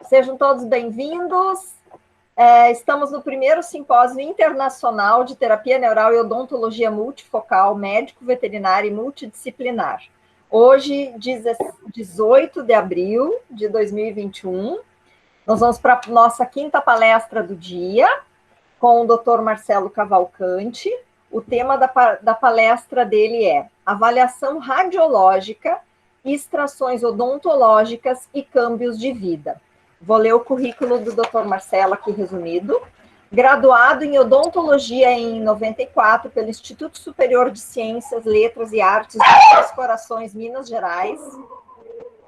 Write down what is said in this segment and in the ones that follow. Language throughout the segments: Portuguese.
Sejam todos bem-vindos. Estamos no primeiro simpósio internacional de terapia neural e odontologia multifocal, médico, veterinário e multidisciplinar. Hoje, 18 de abril de 2021, nós vamos para a nossa quinta palestra do dia, com o Dr. Marcelo Cavalcanti. O tema da palestra dele é avaliação radiológica, extrações odontológicas e câmbios de vida. Vou ler o currículo do Dr. Marcelo aqui resumido. Graduado em odontologia em 94 pelo Instituto Superior de Ciências, Letras e Artes de Três Corações, Minas Gerais.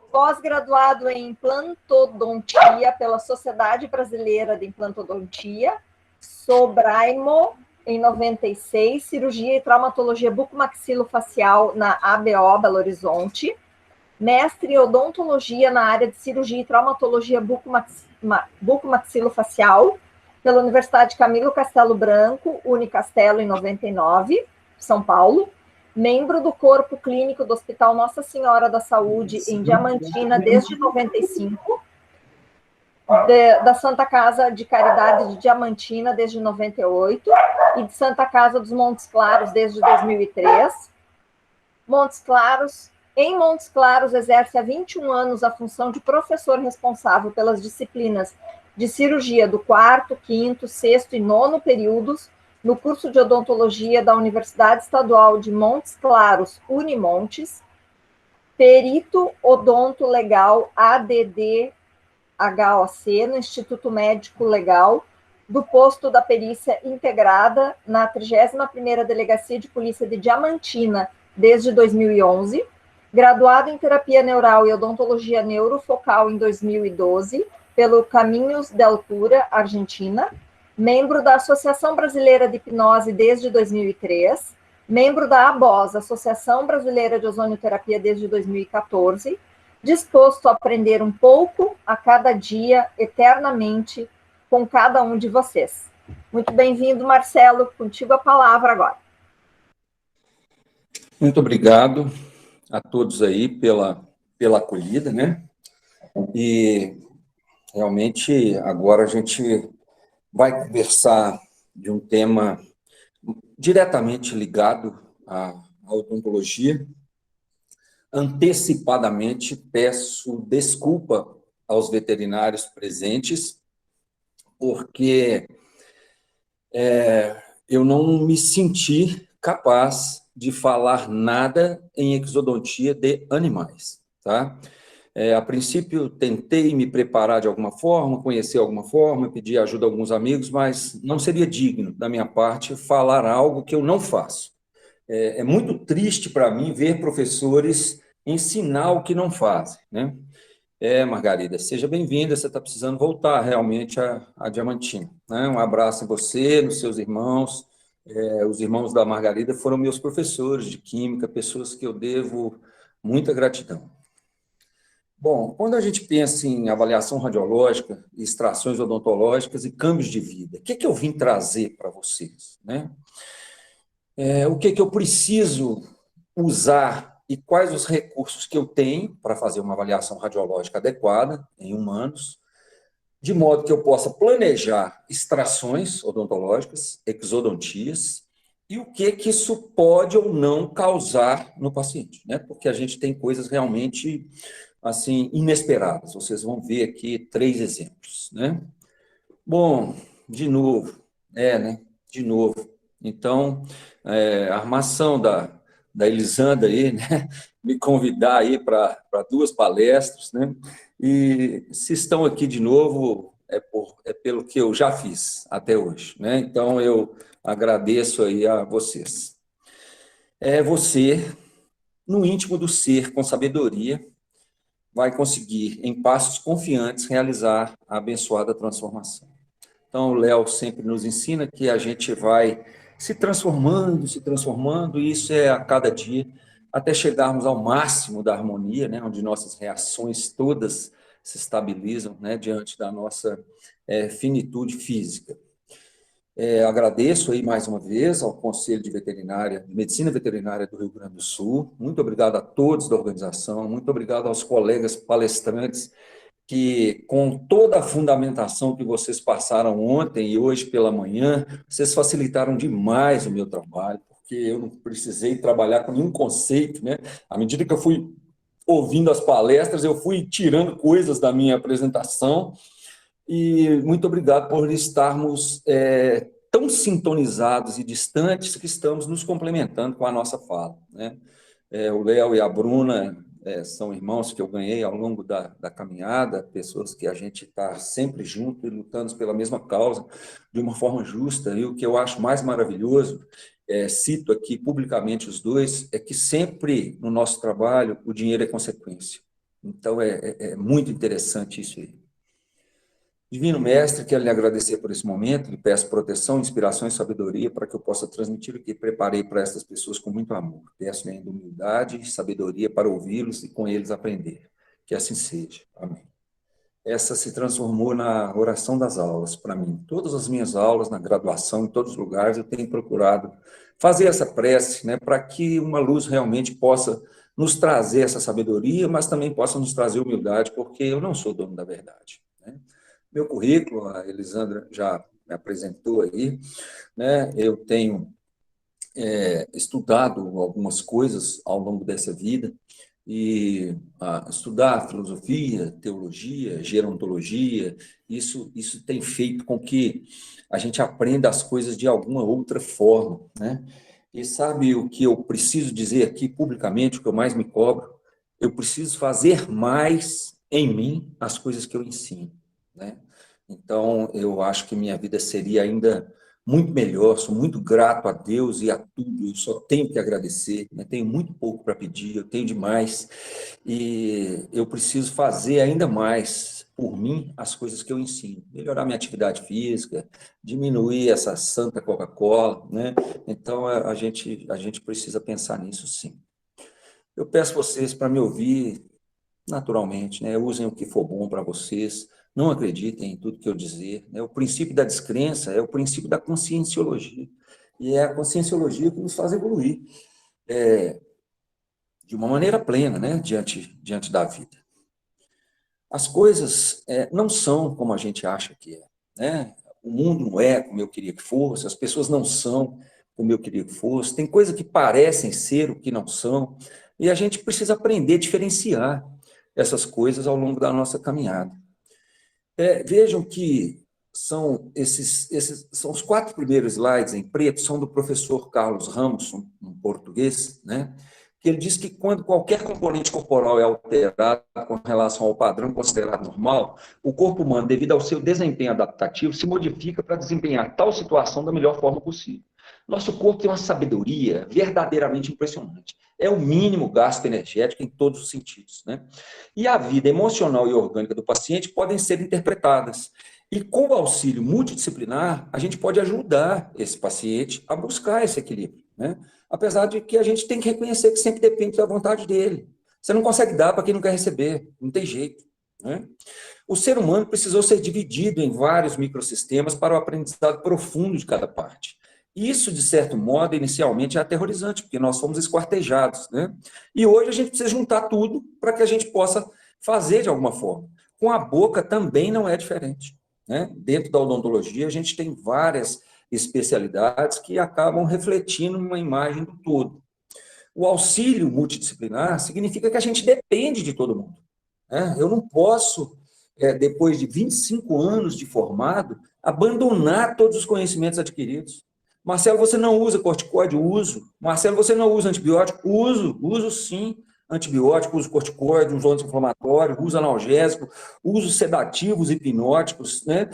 Pós-graduado em implantodontia pela Sociedade Brasileira de Implantodontia, Sobraimo, em 96, cirurgia e traumatologia bucomaxilofacial na ABO Belo Horizonte. Mestre em odontologia na área de cirurgia e traumatologia bucomaxilofacial pela Universidade Camilo Castelo Branco, Unicastelo, em 99, São Paulo. Membro do corpo clínico do Hospital Nossa Senhora da Saúde, em Diamantina, desde 95. Da Santa Casa de Caridade de Diamantina, desde 98. E de Santa Casa dos Montes Claros, desde 2003. Em Montes Claros, exerce há 21 anos a função de professor responsável pelas disciplinas de cirurgia do 4º, 5º, 6º e 9º períodos, no curso de odontologia da Universidade Estadual de Montes Claros, Unimontes, perito odonto legal ADD HOC, no Instituto Médico Legal, do posto da perícia integrada na 31ª Delegacia de Polícia de Diamantina, desde 2011, graduado em terapia neural e odontologia neurofocal em 2012, pelo Caminhos del Cura, Argentina, membro da Associação Brasileira de Hipnose desde 2003, membro da ABOS, Associação Brasileira de Ozonioterapia, desde 2014, disposto a aprender um pouco a cada dia, eternamente, com cada um de vocês. Muito bem-vindo, Marcelo, contigo a palavra agora. Muito obrigado a todos aí pela acolhida, né? E realmente agora a gente vai conversar de um tema diretamente ligado à odontologia. Antecipadamente peço desculpa aos veterinários presentes, porque eu não me senti capaz de falar nada em exodontia de animais, tá? A princípio, tentei me preparar de alguma forma, conhecer alguma forma, pedir ajuda a alguns amigos, mas não seria digno da minha parte falar algo que eu não faço. É muito triste para mim ver professores ensinar o que não fazem, né? Margarida, seja bem-vinda, você está precisando voltar realmente a Diamantina, né? Um abraço em você, nos seus irmãos. Os irmãos da Margarida foram meus professores de química, pessoas que eu devo muita gratidão. Bom, quando a gente pensa em avaliação radiológica, extrações odontológicas e câmbios de vida, o que eu vim trazer para vocês, né? O que eu preciso usar e quais os recursos que eu tenho para fazer uma avaliação radiológica adequada em humanos, de modo que eu possa planejar extrações odontológicas, exodontias, e o que isso pode ou não causar no paciente, né? Porque a gente tem coisas realmente assim inesperadas. Vocês vão ver aqui 3 exemplos, né? Bom, de novo, né? De novo. Então, a armação da Elisandra aí, né? Me convidar aí para 2 palestras, né? E se estão aqui de novo, é pelo que eu já fiz até hoje, né? Então, eu agradeço aí a vocês. Você, no íntimo do ser, com sabedoria, vai conseguir, em passos confiantes, realizar a abençoada transformação. Então, o Léo sempre nos ensina que a gente vai se transformando, e isso é a cada dia, até chegarmos ao máximo da harmonia, né, onde nossas reações todas se estabilizam, né, diante da nossa finitude física. Agradeço aí mais uma vez ao Conselho de Medicina Veterinária do Rio Grande do Sul. Muito obrigado a todos da organização, muito obrigado aos colegas palestrantes que, com toda a fundamentação que vocês passaram ontem e hoje pela manhã, vocês facilitaram demais o meu trabalho, porque eu não precisei trabalhar com nenhum conceito, né? À medida que eu fui ouvindo as palestras, eu fui tirando coisas da minha apresentação, e muito obrigado por estarmos tão sintonizados e distantes que estamos nos complementando com a nossa fala, né? O Léo e a Bruna são irmãos que eu ganhei ao longo da caminhada, pessoas que a gente está sempre junto e lutando pela mesma causa, de uma forma justa. E o que eu acho mais maravilhoso, cito aqui publicamente os dois, é que sempre no nosso trabalho o dinheiro é consequência. Então, é muito interessante isso aí. Divino Mestre, quero lhe agradecer por esse momento, lhe peço proteção, inspiração e sabedoria para que eu possa transmitir o que preparei para essas pessoas com muito amor. Peço-lhe ainda humildade e sabedoria para ouvi-los e com eles aprender. Que assim seja. Amém. Essa se transformou na oração das aulas para mim. Todas as minhas aulas, na graduação, em todos os lugares, eu tenho procurado fazer essa prece, né, para que uma luz realmente possa nos trazer essa sabedoria, mas também possa nos trazer humildade, porque eu não sou dono da verdade, né? Meu currículo, a Elisandra já me apresentou aí, né? Eu tenho estudado algumas coisas ao longo dessa vida, e estudar filosofia, teologia, gerontologia, isso tem feito com que a gente aprenda as coisas de alguma outra forma, né? E sabe o que eu preciso dizer aqui publicamente, o que eu mais me cobro? Eu preciso fazer mais em mim as coisas que eu ensino, né? Então, eu acho que minha vida seria ainda muito melhor, sou muito grato a Deus e a tudo, eu só tenho que agradecer, né? Tenho muito pouco para pedir, eu tenho demais, e eu preciso fazer ainda mais por mim as coisas que eu ensino, melhorar minha atividade física, diminuir essa santa Coca-Cola, né? Então, a gente precisa pensar nisso, sim. Eu peço vocês para me ouvir naturalmente, né? Usem o que for bom para vocês, não acreditem em tudo que eu dizer, né? O princípio da descrença é o princípio da conscienciologia, e é a conscienciologia que nos faz evoluir de uma maneira plena, né? Diante da vida. As coisas não são como a gente acha que é, né? O mundo não é como eu queria que fosse, as pessoas não são como eu queria que fosse, tem coisas que parecem ser o que não são, e a gente precisa aprender a diferenciar essas coisas ao longo da nossa caminhada. Vejam que esses são os 4 primeiros slides em preto, são do professor Carlos Ramos, um português, né? Que ele diz que quando qualquer componente corporal é alterado com relação ao padrão considerado normal, o corpo humano, devido ao seu desempenho adaptativo, se modifica para desempenhar tal situação da melhor forma possível. Nosso corpo tem uma sabedoria verdadeiramente impressionante. É o mínimo gasto energético em todos os sentidos, né? E a vida emocional e orgânica do paciente podem ser interpretadas. E com o auxílio multidisciplinar, a gente pode ajudar esse paciente a buscar esse equilíbrio, né? Apesar de que a gente tem que reconhecer que sempre depende da vontade dele. Você não consegue dar para quem não quer receber, não tem jeito, né? O ser humano precisou ser dividido em vários microsistemas para o aprendizado profundo de cada parte. Isso, de certo modo, inicialmente é aterrorizante, porque nós fomos esquartejados, né? E hoje a gente precisa juntar tudo para que a gente possa fazer de alguma forma. Com a boca também não é diferente, né? Dentro da odontologia, a gente tem várias especialidades que acabam refletindo uma imagem do todo. O auxílio multidisciplinar significa que a gente depende de todo mundo, né? Eu não posso, depois de 25 anos de formado, abandonar todos os conhecimentos adquiridos. Marcelo, você não usa corticoide? Uso. Marcelo, você não usa antibiótico? Uso sim. Antibiótico, uso corticoide, uso anti-inflamatório, uso analgésico, uso sedativos, hipnóticos, né?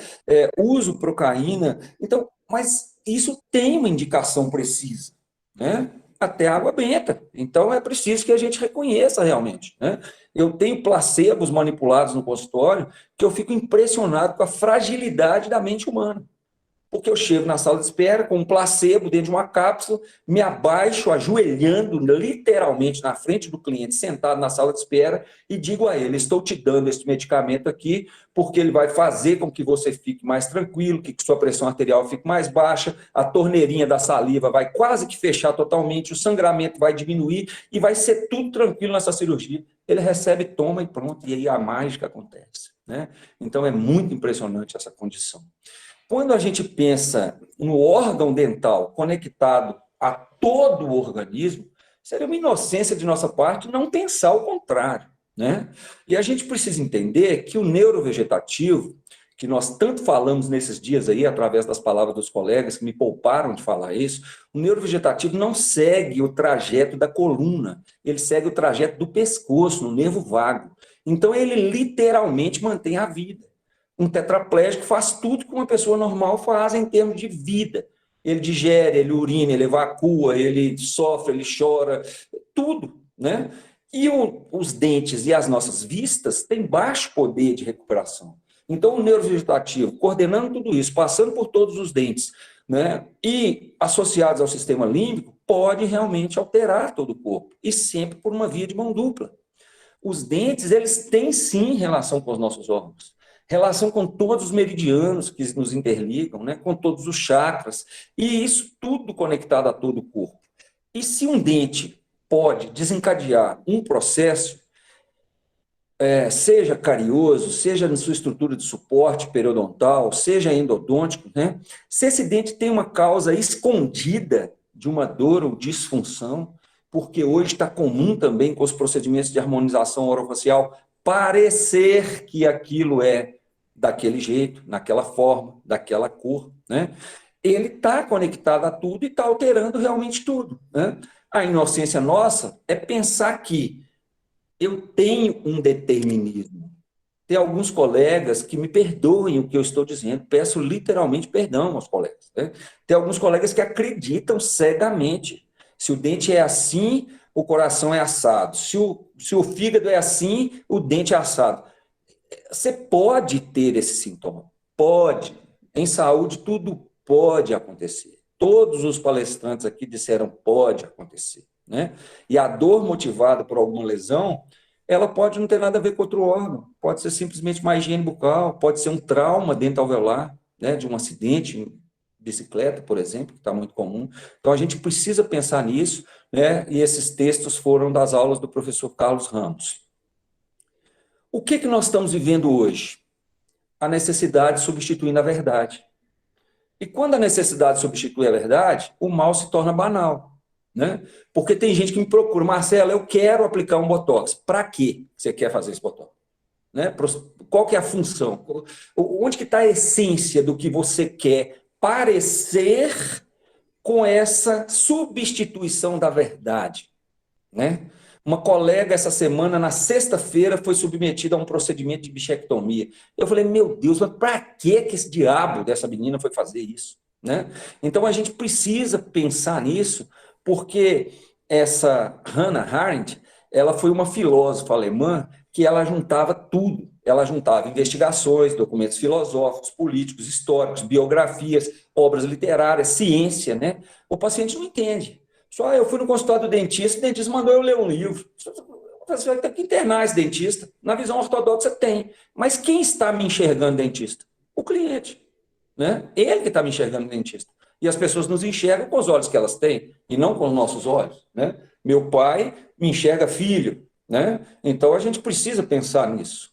Uso procaína. Então, mas isso tem uma indicação precisa, né? Até água benta. Então, é preciso que a gente reconheça realmente, né? Eu tenho placebos manipulados no consultório que eu fico impressionado com a fragilidade da mente humana. Porque eu chego na sala de espera com um placebo dentro de uma cápsula, me abaixo, ajoelhando literalmente na frente do cliente, sentado na sala de espera, e digo a ele: estou te dando esse medicamento aqui, porque ele vai fazer com que você fique mais tranquilo, que sua pressão arterial fique mais baixa, a torneirinha da saliva vai quase que fechar totalmente, o sangramento vai diminuir e vai ser tudo tranquilo nessa cirurgia. Ele recebe, toma e pronto, e aí a mágica acontece. né? Então, é muito impressionante essa condição. Quando a gente pensa no órgão dental conectado a todo o organismo, seria uma inocência de nossa parte não pensar o contrário, né? E a gente precisa entender que o neurovegetativo, que nós tanto falamos nesses dias aí, através das palavras dos colegas que me pouparam de falar isso, o neurovegetativo não segue o trajeto da coluna, ele segue o trajeto do pescoço, no nervo vago. Então, ele literalmente mantém a vida. Um tetraplégico faz tudo que uma pessoa normal faz em termos de vida. Ele digere, ele urina, ele evacua, ele sofre, ele chora, tudo, né? E os dentes e as nossas vistas têm baixo poder de recuperação. Então, o neurovegetativo, coordenando tudo isso, passando por todos os dentes, né, e associados ao sistema límbico, pode realmente alterar todo o corpo, e sempre por uma via de mão dupla. Os dentes, eles têm sim relação com os nossos órgãos, relação com todos os meridianos que nos interligam, né, com todos os chakras, e isso tudo conectado a todo o corpo. E se um dente pode desencadear um processo, seja carioso, seja na sua estrutura de suporte periodontal, seja endodôntico, né? Se esse dente tem uma causa escondida de uma dor ou disfunção, porque hoje está comum também com os procedimentos de harmonização orofacial parecer que aquilo é daquele jeito, naquela forma, daquela cor, né? Ele está conectado a tudo e está alterando realmente tudo, né? A inocência nossa é pensar que eu tenho um determinismo. Tem alguns colegas que me perdoem o que eu estou dizendo, peço literalmente perdão aos colegas, né? Tem alguns colegas que acreditam cegamente. Se o dente é assim, o coração é assado. Se o fígado é assim, o dente é assado. Você pode ter esse sintoma, pode. Em saúde, tudo pode acontecer. Todos os palestrantes aqui disseram pode acontecer, né? E a dor motivada por alguma lesão, ela pode não ter nada a ver com outro órgão, pode ser simplesmente uma higiene bucal, pode ser um trauma dental-alveolar, né, de um acidente em bicicleta, por exemplo, que está muito comum. Então, a gente precisa pensar nisso, né? E esses textos foram das aulas do professor Carlos Ramos. O que nós estamos vivendo hoje? A necessidade de substituir a verdade. E quando a necessidade substitui a verdade, o mal se torna banal, né? Porque tem gente que me procura, Marcelo, eu quero aplicar um botox. Para quê você quer fazer esse botox? Né? Qual que é a função? Onde que está a essência do que você quer parecer com essa substituição da verdade, né? Uma colega, essa semana, na sexta-feira, foi submetida a um procedimento de bichectomia. Eu falei, meu Deus, mas para que esse diabo dessa menina foi fazer isso? Né? Então, a gente precisa pensar nisso, porque essa Hannah Arendt, ela foi uma filósofa alemã que ela juntava tudo. Ela juntava investigações, documentos filosóficos, políticos, históricos, biografias, obras literárias, ciência, né? O paciente não entende. Só eu fui no consultório do dentista, o dentista mandou eu ler um livro. Você vai ter que internar esse dentista. Na visão ortodoxa tem. Mas quem está me enxergando dentista? O cliente, né? Ele que está me enxergando dentista. E as pessoas nos enxergam com os olhos que elas têm, e não com os nossos olhos, né? Meu pai me enxerga filho, né? Então, a gente precisa pensar nisso.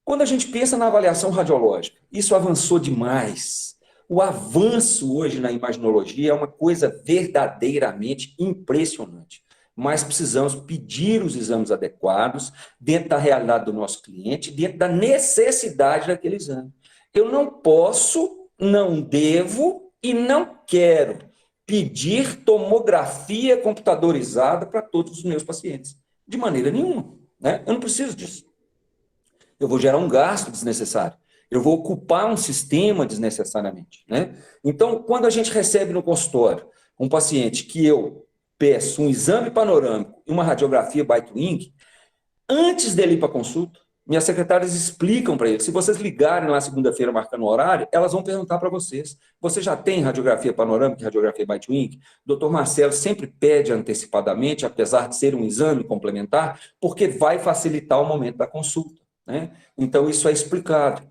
Quando a gente pensa na avaliação radiológica, isso avançou demais. O avanço hoje na imaginologia é uma coisa verdadeiramente impressionante. Mas precisamos pedir os exames adequados dentro da realidade do nosso cliente, dentro da necessidade daquele exame. Eu não posso, não devo e não quero pedir tomografia computadorizada para todos os meus pacientes. De maneira nenhuma, né? Eu não preciso disso. Eu vou gerar um gasto desnecessário. Eu vou ocupar um sistema desnecessariamente, né? Então, quando a gente recebe no consultório um paciente que eu peço um exame panorâmico e uma radiografia Bite-Wing, antes dele ir para a consulta, minhas secretárias explicam para ele. Se vocês ligarem na segunda-feira marcando o horário, elas vão perguntar para vocês. Você já tem radiografia panorâmica e radiografia Bite-Wing? O Dr. Marcelo sempre pede antecipadamente, apesar de ser um exame complementar, porque vai facilitar o momento da consulta, né? Então, isso é explicado.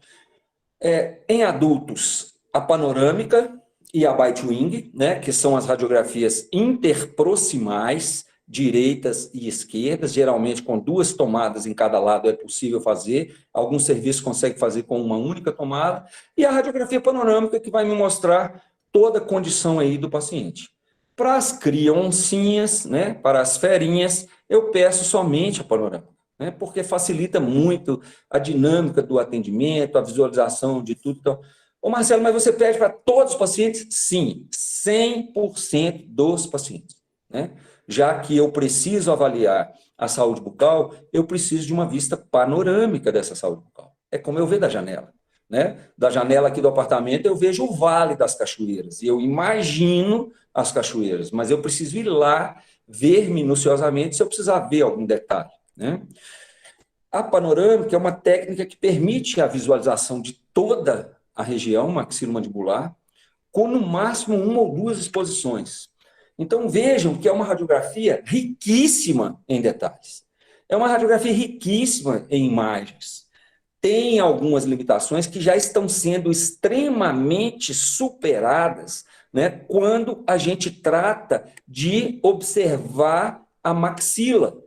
Em adultos, a panorâmica e a Bite-Wing, né, que são as radiografias interproximais, direitas e esquerdas, geralmente com 2 tomadas em cada lado é possível fazer, alguns serviços conseguem fazer com uma única tomada, e a radiografia panorâmica que vai me mostrar toda a condição aí do paciente. Para as criancinhas, né, para as ferinhas, eu peço somente a panorâmica, né, porque facilita muito a dinâmica do atendimento, a visualização de tudo. Então, ô Marcelo, mas você pede para todos os pacientes? Sim, 100% dos pacientes, né? Já que eu preciso avaliar a saúde bucal, eu preciso de uma vista panorâmica dessa saúde bucal. É como eu vejo da janela, né? Da janela aqui do apartamento, eu vejo o Vale das Cachoeiras, e eu imagino as cachoeiras, mas eu preciso ir lá ver minuciosamente se eu precisar ver algum detalhe, né? A panorâmica é uma técnica que permite a visualização de toda a região maxilomandibular, com no máximo 1 ou 2 exposições. Então, vejam que é uma radiografia riquíssima em detalhes. É uma radiografia riquíssima em imagens. Tem algumas limitações que já estão sendo extremamente superadas, né, quando a gente trata de observar a maxila,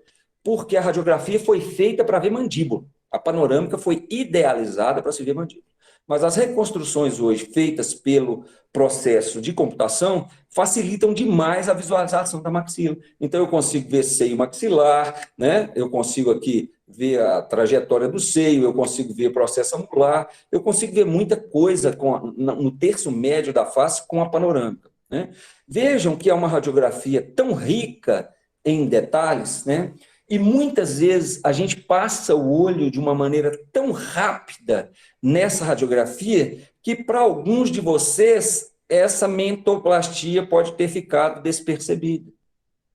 porque a radiografia foi feita para ver mandíbula. A panorâmica foi idealizada para se ver mandíbula. Mas as reconstruções hoje feitas pelo processo de computação facilitam demais a visualização da maxila. Então, eu consigo ver seio maxilar, né? Eu consigo aqui ver a trajetória do seio, eu consigo ver processo anular, eu consigo ver muita coisa no terço médio da face com a panorâmica, né? Vejam que é uma radiografia tão rica em detalhes, né? E muitas vezes a gente passa o olho de uma maneira tão rápida nessa radiografia que para alguns de vocês essa mentoplastia pode ter ficado despercebida,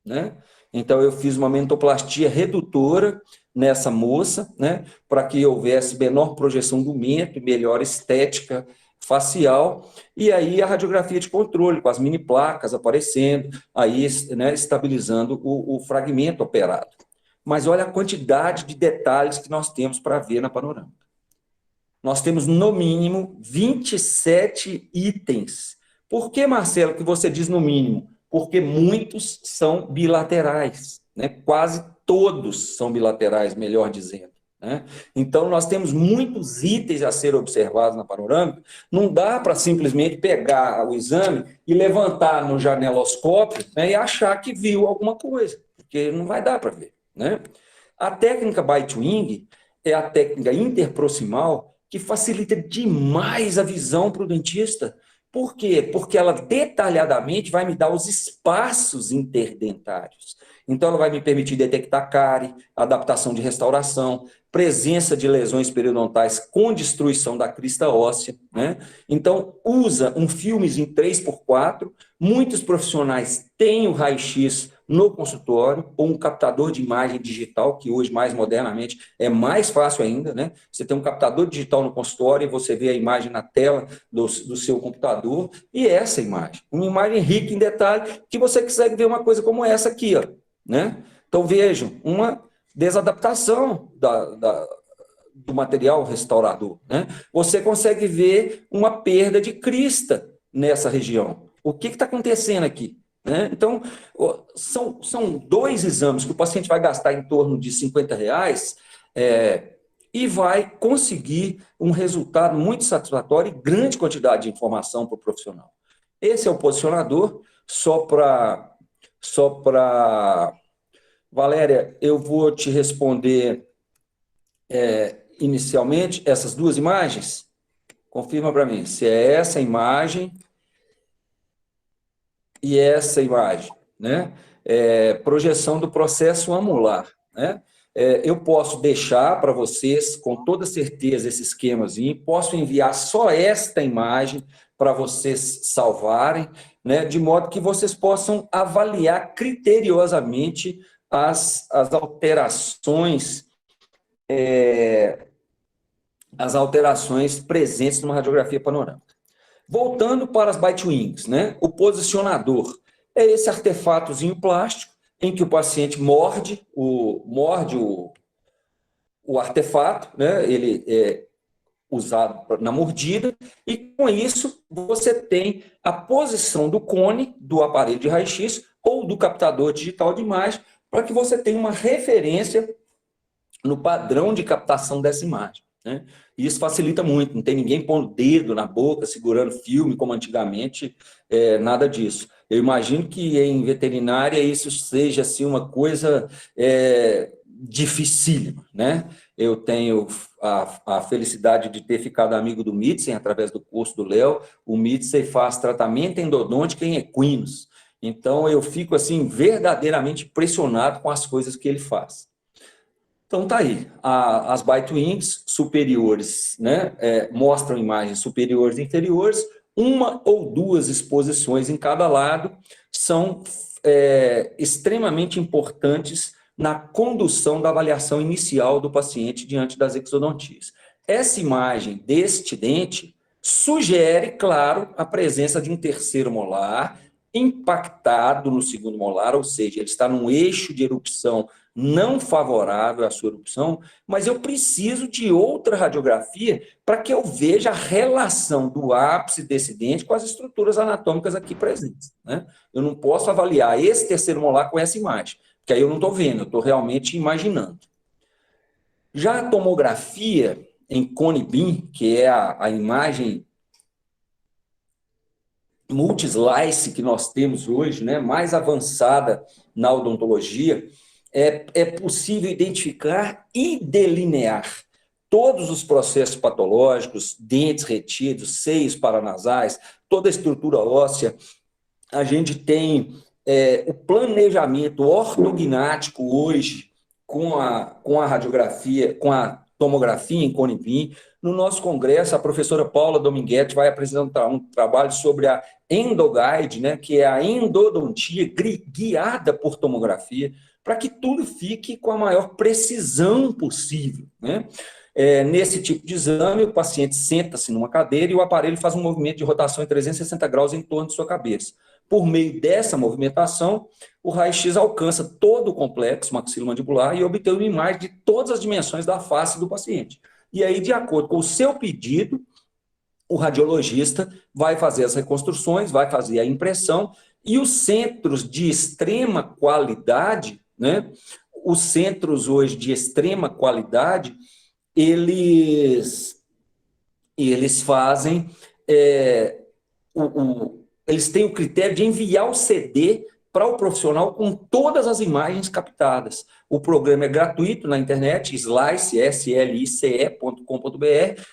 né? Então eu fiz uma mentoplastia redutora nessa moça, né, para que houvesse menor projeção do mento e melhor estética facial, e aí a radiografia de controle, com as mini placas aparecendo, aí, né, estabilizando o fragmento operado. Mas olha a quantidade de detalhes que nós temos para ver na panorâmica. Nós temos, no mínimo, 27 itens. Por que, Marcelo, que você diz no mínimo? Porque muitos são bilaterais, né? Quase todos são bilaterais, melhor dizendo, né? Então, nós temos muitos itens a ser observados na panorâmica. Não dá para simplesmente pegar o exame e levantar no janeloscópio, né, e achar que viu alguma coisa, porque não vai dar para ver, né? A técnica Bite-Wing é a técnica interproximal que facilita demais a visão para o dentista. Por quê? Porque ela detalhadamente vai me dar os espaços interdentários. Então, ela vai me permitir detectar cárie, adaptação de restauração, presença de lesões periodontais com destruição da crista óssea, né? Então, usa um filmezinho 3x4, muitos profissionais têm o raio-x no consultório, ou um captador de imagem digital, que hoje, mais modernamente, é mais fácil ainda, né? Você tem um captador digital no consultório e você vê a imagem na tela do seu computador, e essa imagem, uma imagem rica em detalhe, que você consegue ver uma coisa como essa aqui, ó, né? Então, vejam, uma desadaptação do material restaurador, né? Você consegue ver uma perda de crista nessa região. O que está acontecendo aqui? Né? Então, são 2 exames que o paciente vai gastar em torno de R$50 e vai conseguir um resultado muito satisfatório e grande quantidade de informação para o profissional. Esse é o posicionador, só para... Valéria, eu vou te responder inicialmente essas 2 imagens. Confirma para mim se é essa imagem e essa imagem, né? Projeção do processo anular, né? Eu posso deixar para vocês, com toda certeza, esse esquemazinho, posso enviar só esta imagem para vocês salvarem, né? De modo que vocês possam avaliar criteriosamente as alterações presentes numa radiografia panorâmica. Voltando para as Bite-Wings, né? O posicionador é esse artefatozinho plástico em que o paciente morde o artefato, né? Ele é usado na mordida, e com isso você tem a posição do cone do aparelho de raio-x ou do captador digital de imagem para que você tenha uma referência no padrão de captação dessa imagem, né? E isso facilita muito, não tem ninguém pondo o dedo na boca, segurando filme, como antigamente, nada disso. Eu imagino que em veterinária isso seja assim, uma coisa dificílima, né? Eu tenho a felicidade de ter ficado amigo do Mitsen através do curso do Léo. O Mitsen faz tratamento endodôntico em equinos. Então, eu fico assim verdadeiramente impressionado com as coisas que ele faz. Então, tá aí. As bite wings superiores, né, mostram imagens superiores e inferiores, uma ou duas exposições em cada lado são extremamente importantes na condução da avaliação inicial do paciente diante das exodontias. Essa imagem deste dente sugere, claro, a presença de um terceiro molar impactado no segundo molar, ou seja, ele está num eixo de erupção não favorável à sua erupção, mas eu preciso de outra radiografia para que eu veja a relação do ápice desse dente com as estruturas anatômicas aqui presentes, né? Eu não posso avaliar esse terceiro molar com essa imagem, porque aí eu não estou vendo, eu estou realmente imaginando. Já a tomografia em cone beam, que é a imagem multi-slice que nós temos hoje, né, mais avançada na odontologia, é possível identificar e delinear todos os processos patológicos, dentes retidos, seios paranasais, toda a estrutura óssea. A gente tem o planejamento ortognático hoje com a radiografia, com a tomografia em cone beam. No nosso congresso, a professora Paula Dominguete vai apresentar um trabalho sobre a endoguide, né, que é a endodontia guiada por tomografia, para que tudo fique com a maior precisão possível, né? Nesse tipo de exame, o paciente senta-se numa cadeira e o aparelho faz um movimento de rotação em 360 graus em torno de sua cabeça. Por meio dessa movimentação, o raio-x alcança todo o complexo maxilomandibular e obtém uma imagem de todas as dimensões da face do paciente. E aí, de acordo com o seu pedido, o radiologista vai fazer as reconstruções, vai fazer a impressão, e os centros de extrema qualidade, né? Os centros hoje de extrema qualidade, eles fazem, eles têm o critério de enviar o CD para o profissional com todas as imagens captadas. O programa é gratuito na internet, slice, slice.com.br.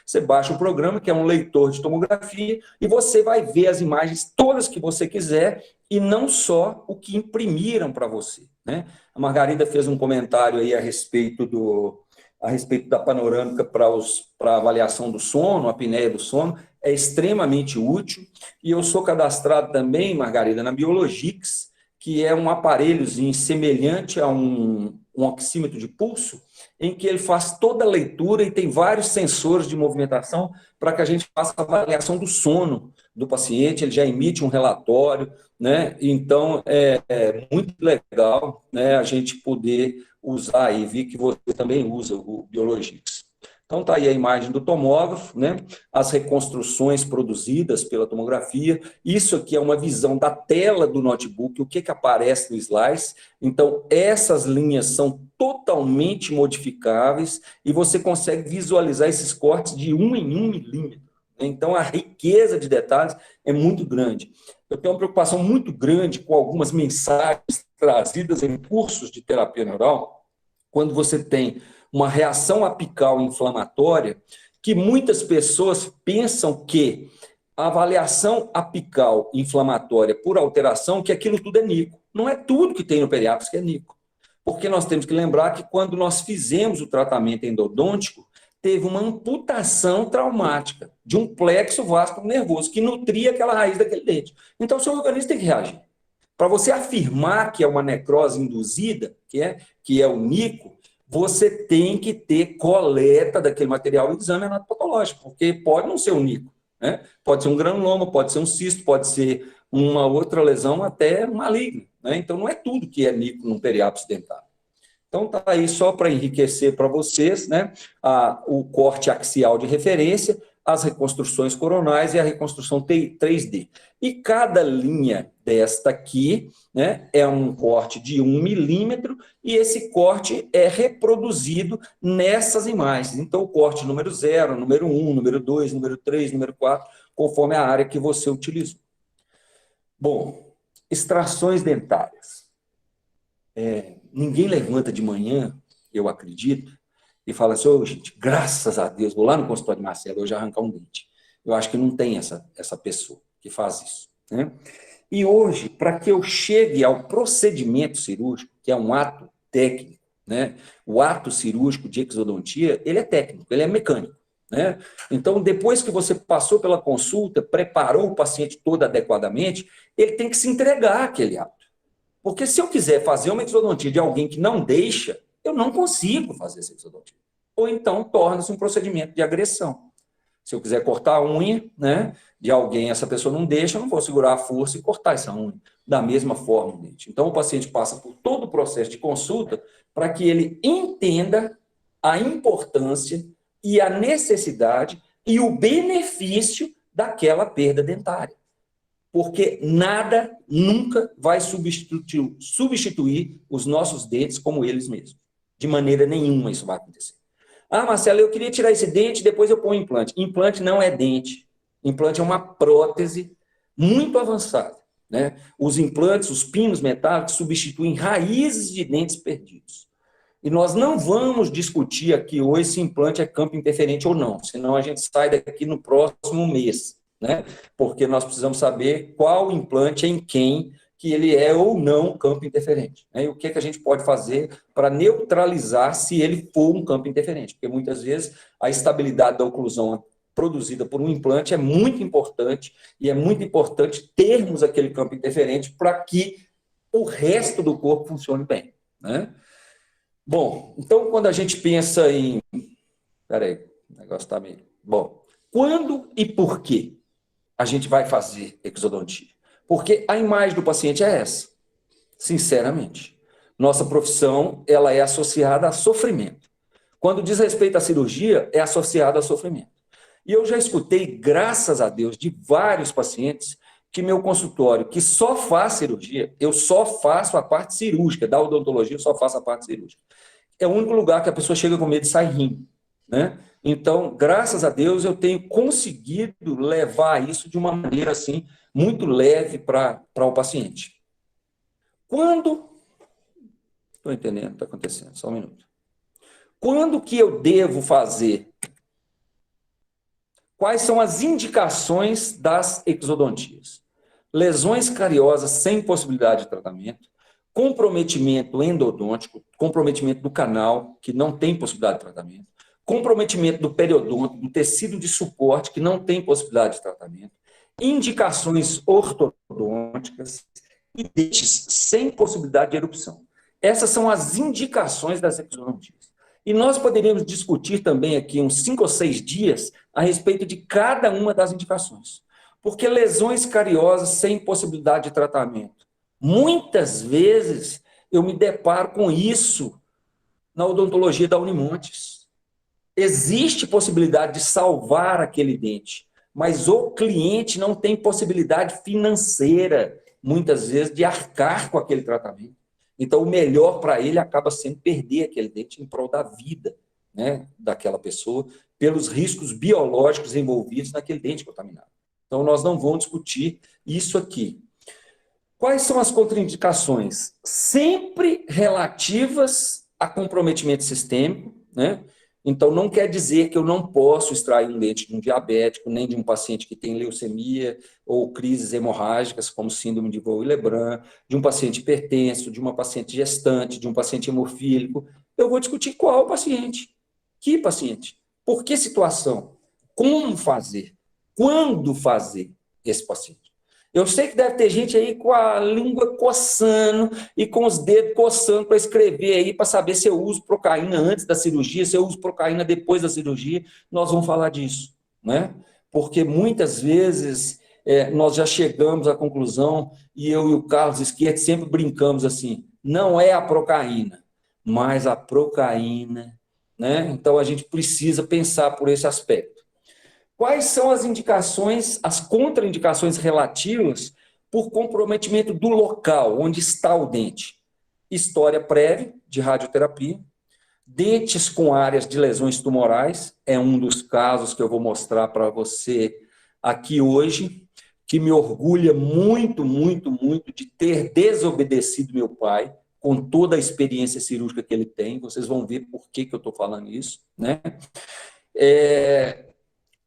Você baixa o programa, que é um leitor de tomografia, e você vai ver as imagens todas que você quiser, e não só o que imprimiram para você, né? A Margarida fez um comentário aí a respeito da panorâmica para a avaliação do sono, a apneia do sono, é extremamente útil. E eu sou cadastrado também, Margarida, na Biologix, que é um aparelhozinho semelhante a um oxímetro de pulso, em que ele faz toda a leitura e tem vários sensores de movimentação para que a gente faça a avaliação do sono do paciente, ele já emite um relatório, né? Então, é muito legal, né, a gente poder usar, e vi que você também usa o Biologix. Então, está aí a imagem do tomógrafo, né? As reconstruções produzidas pela tomografia. Isso aqui é uma visão da tela do notebook, o que aparece no slice. Então, essas linhas são totalmente modificáveis e você consegue visualizar esses cortes de 1 em 1 milímetro. Então, a riqueza de detalhes é muito grande. Eu tenho uma preocupação muito grande com algumas mensagens trazidas em cursos de terapia neural, quando você tem uma reação apical inflamatória, que muitas pessoas pensam que a avaliação apical inflamatória por alteração, que aquilo tudo é nico. Não é tudo que tem no periápice que é nico. Porque nós temos que lembrar que quando nós fizemos o tratamento endodôntico, teve uma amputação traumática de um plexo vásculo nervoso que nutria aquela raiz daquele dente. Então, o seu organismo tem que reagir. Para você afirmar que é uma necrose induzida, que é o nico, você tem que ter coleta daquele material e exame anatopatológico, porque pode não ser um nico, né? Pode ser um granuloma, pode ser um cisto, pode ser uma outra lesão até maligna, né? Então, não é tudo que é nico num periápice dentário. Então, está aí só para enriquecer para vocês, né? O corte axial de referência. as reconstruções coronais e a reconstrução 3D. E cada linha desta aqui, né, é um corte de 1 milímetro, e esse corte é reproduzido nessas imagens. Então, o corte número 0, número 1, número 2, número 3, número 4, conforme a área que você utilizou. Bom, extrações dentárias. Ninguém levanta de manhã, eu acredito, e fala assim, oh, gente, graças a Deus, vou lá no consultório de Marcelo hoje arrancar um dente. Eu acho que não tem essa pessoa que faz isso, né? E hoje, para que eu chegue ao procedimento cirúrgico, que é um ato técnico, né? O ato cirúrgico de exodontia, ele é técnico, ele é mecânico, né? Então, depois que você passou pela consulta, preparou o paciente todo adequadamente, ele tem que se entregar àquele ato. Porque se eu quiser fazer uma exodontia de alguém que não deixa, eu não consigo fazer essa exodontia. Ou então torna-se um procedimento de agressão. Se eu quiser cortar a unha, né, de alguém, essa pessoa não deixa, eu não vou segurar a força e cortar essa unha. Da mesma forma, gente. Então, o paciente passa por todo o processo de consulta para que ele entenda a importância e a necessidade e o benefício daquela perda dentária. Porque nada nunca vai substituir os nossos dentes como eles mesmos. De maneira nenhuma isso vai acontecer. Ah, Marcelo, eu queria tirar esse dente, depois eu ponho implante. Implante não é dente. Implante é uma prótese muito avançada, né? Os implantes, os pinos metálicos, substituem raízes de dentes perdidos. E nós não vamos discutir aqui hoje se implante é campo interferente ou não, senão a gente sai daqui no próximo mês, né? Porque nós precisamos saber qual implante em quem que ele é ou não campo interferente, né? E o que a gente pode fazer para neutralizar se ele for um campo interferente, porque muitas vezes a estabilidade da oclusão produzida por um implante é muito importante, e é muito importante termos aquele campo interferente para que o resto do corpo funcione bem, né? Bom, então quando a gente pensa em... Peraí, o negócio está meio... Bom, quando e por que a gente vai fazer exodontia? Porque a imagem do paciente é essa, sinceramente. Nossa profissão, ela é associada a sofrimento. Quando diz respeito à cirurgia, é associada a sofrimento. E eu já escutei, graças a Deus, de vários pacientes que meu consultório, que só faz cirurgia, eu só faço a parte cirúrgica, da odontologia eu só faço a parte cirúrgica. É o único lugar que a pessoa chega com medo e sai rindo, né? Então, graças a Deus, eu tenho conseguido levar isso de uma maneira assim, muito leve para o paciente. Quando... Estou entendendo o que está acontecendo, só um minuto. Quando que eu devo fazer? Quais são as indicações das exodontias? Lesões cariosas sem possibilidade de tratamento, comprometimento endodôntico, comprometimento do canal, que não tem possibilidade de tratamento, comprometimento do periodonto, do tecido de suporte, que não tem possibilidade de tratamento, indicações ortodônticas e dentes sem possibilidade de erupção. Essas são as indicações das exodontias. E nós poderíamos discutir também aqui uns 5 ou 6 dias a respeito de cada uma das indicações. Porque lesões cariosas sem possibilidade de tratamento. Muitas vezes eu me deparo com isso na odontologia da Unimontes. Existe possibilidade de salvar aquele dente, mas o cliente não tem possibilidade financeira, muitas vezes, de arcar com aquele tratamento. Então, o melhor para ele acaba sendo perder aquele dente em prol da vida, né, daquela pessoa, pelos riscos biológicos envolvidos naquele dente contaminado. Então, nós não vamos discutir isso aqui. Quais são as contraindicações? Sempre relativas a comprometimento sistêmico, né? Então, não quer dizer que eu não posso extrair um dente de um diabético, nem de um paciente que tem leucemia ou crises hemorrágicas, como síndrome de Vaux-Lebrun, de um paciente hipertenso, de uma paciente gestante, de um paciente hemofílico. Eu vou discutir qual paciente, que paciente, por que situação, como fazer, quando fazer esse paciente. Eu sei que deve ter gente aí com a língua coçando e com os dedos coçando para escrever aí, para saber se eu uso procaína antes da cirurgia, se eu uso procaína depois da cirurgia. Nós vamos falar disso, né? Porque muitas vezes nós já chegamos à conclusão, e eu e o Carlos Esquerdo sempre brincamos assim, não é a procaína, mas a procaína, né? Então a gente precisa pensar por esse aspecto. Quais são as indicações, as contraindicações relativas por comprometimento do local onde está o dente? História prévia de radioterapia, dentes com áreas de lesões tumorais, é um dos casos que eu vou mostrar para você aqui hoje, que me orgulha muito, muito, muito de ter desobedecido meu pai, com toda a experiência cirúrgica que ele tem. Vocês vão ver por que eu estou falando isso, né?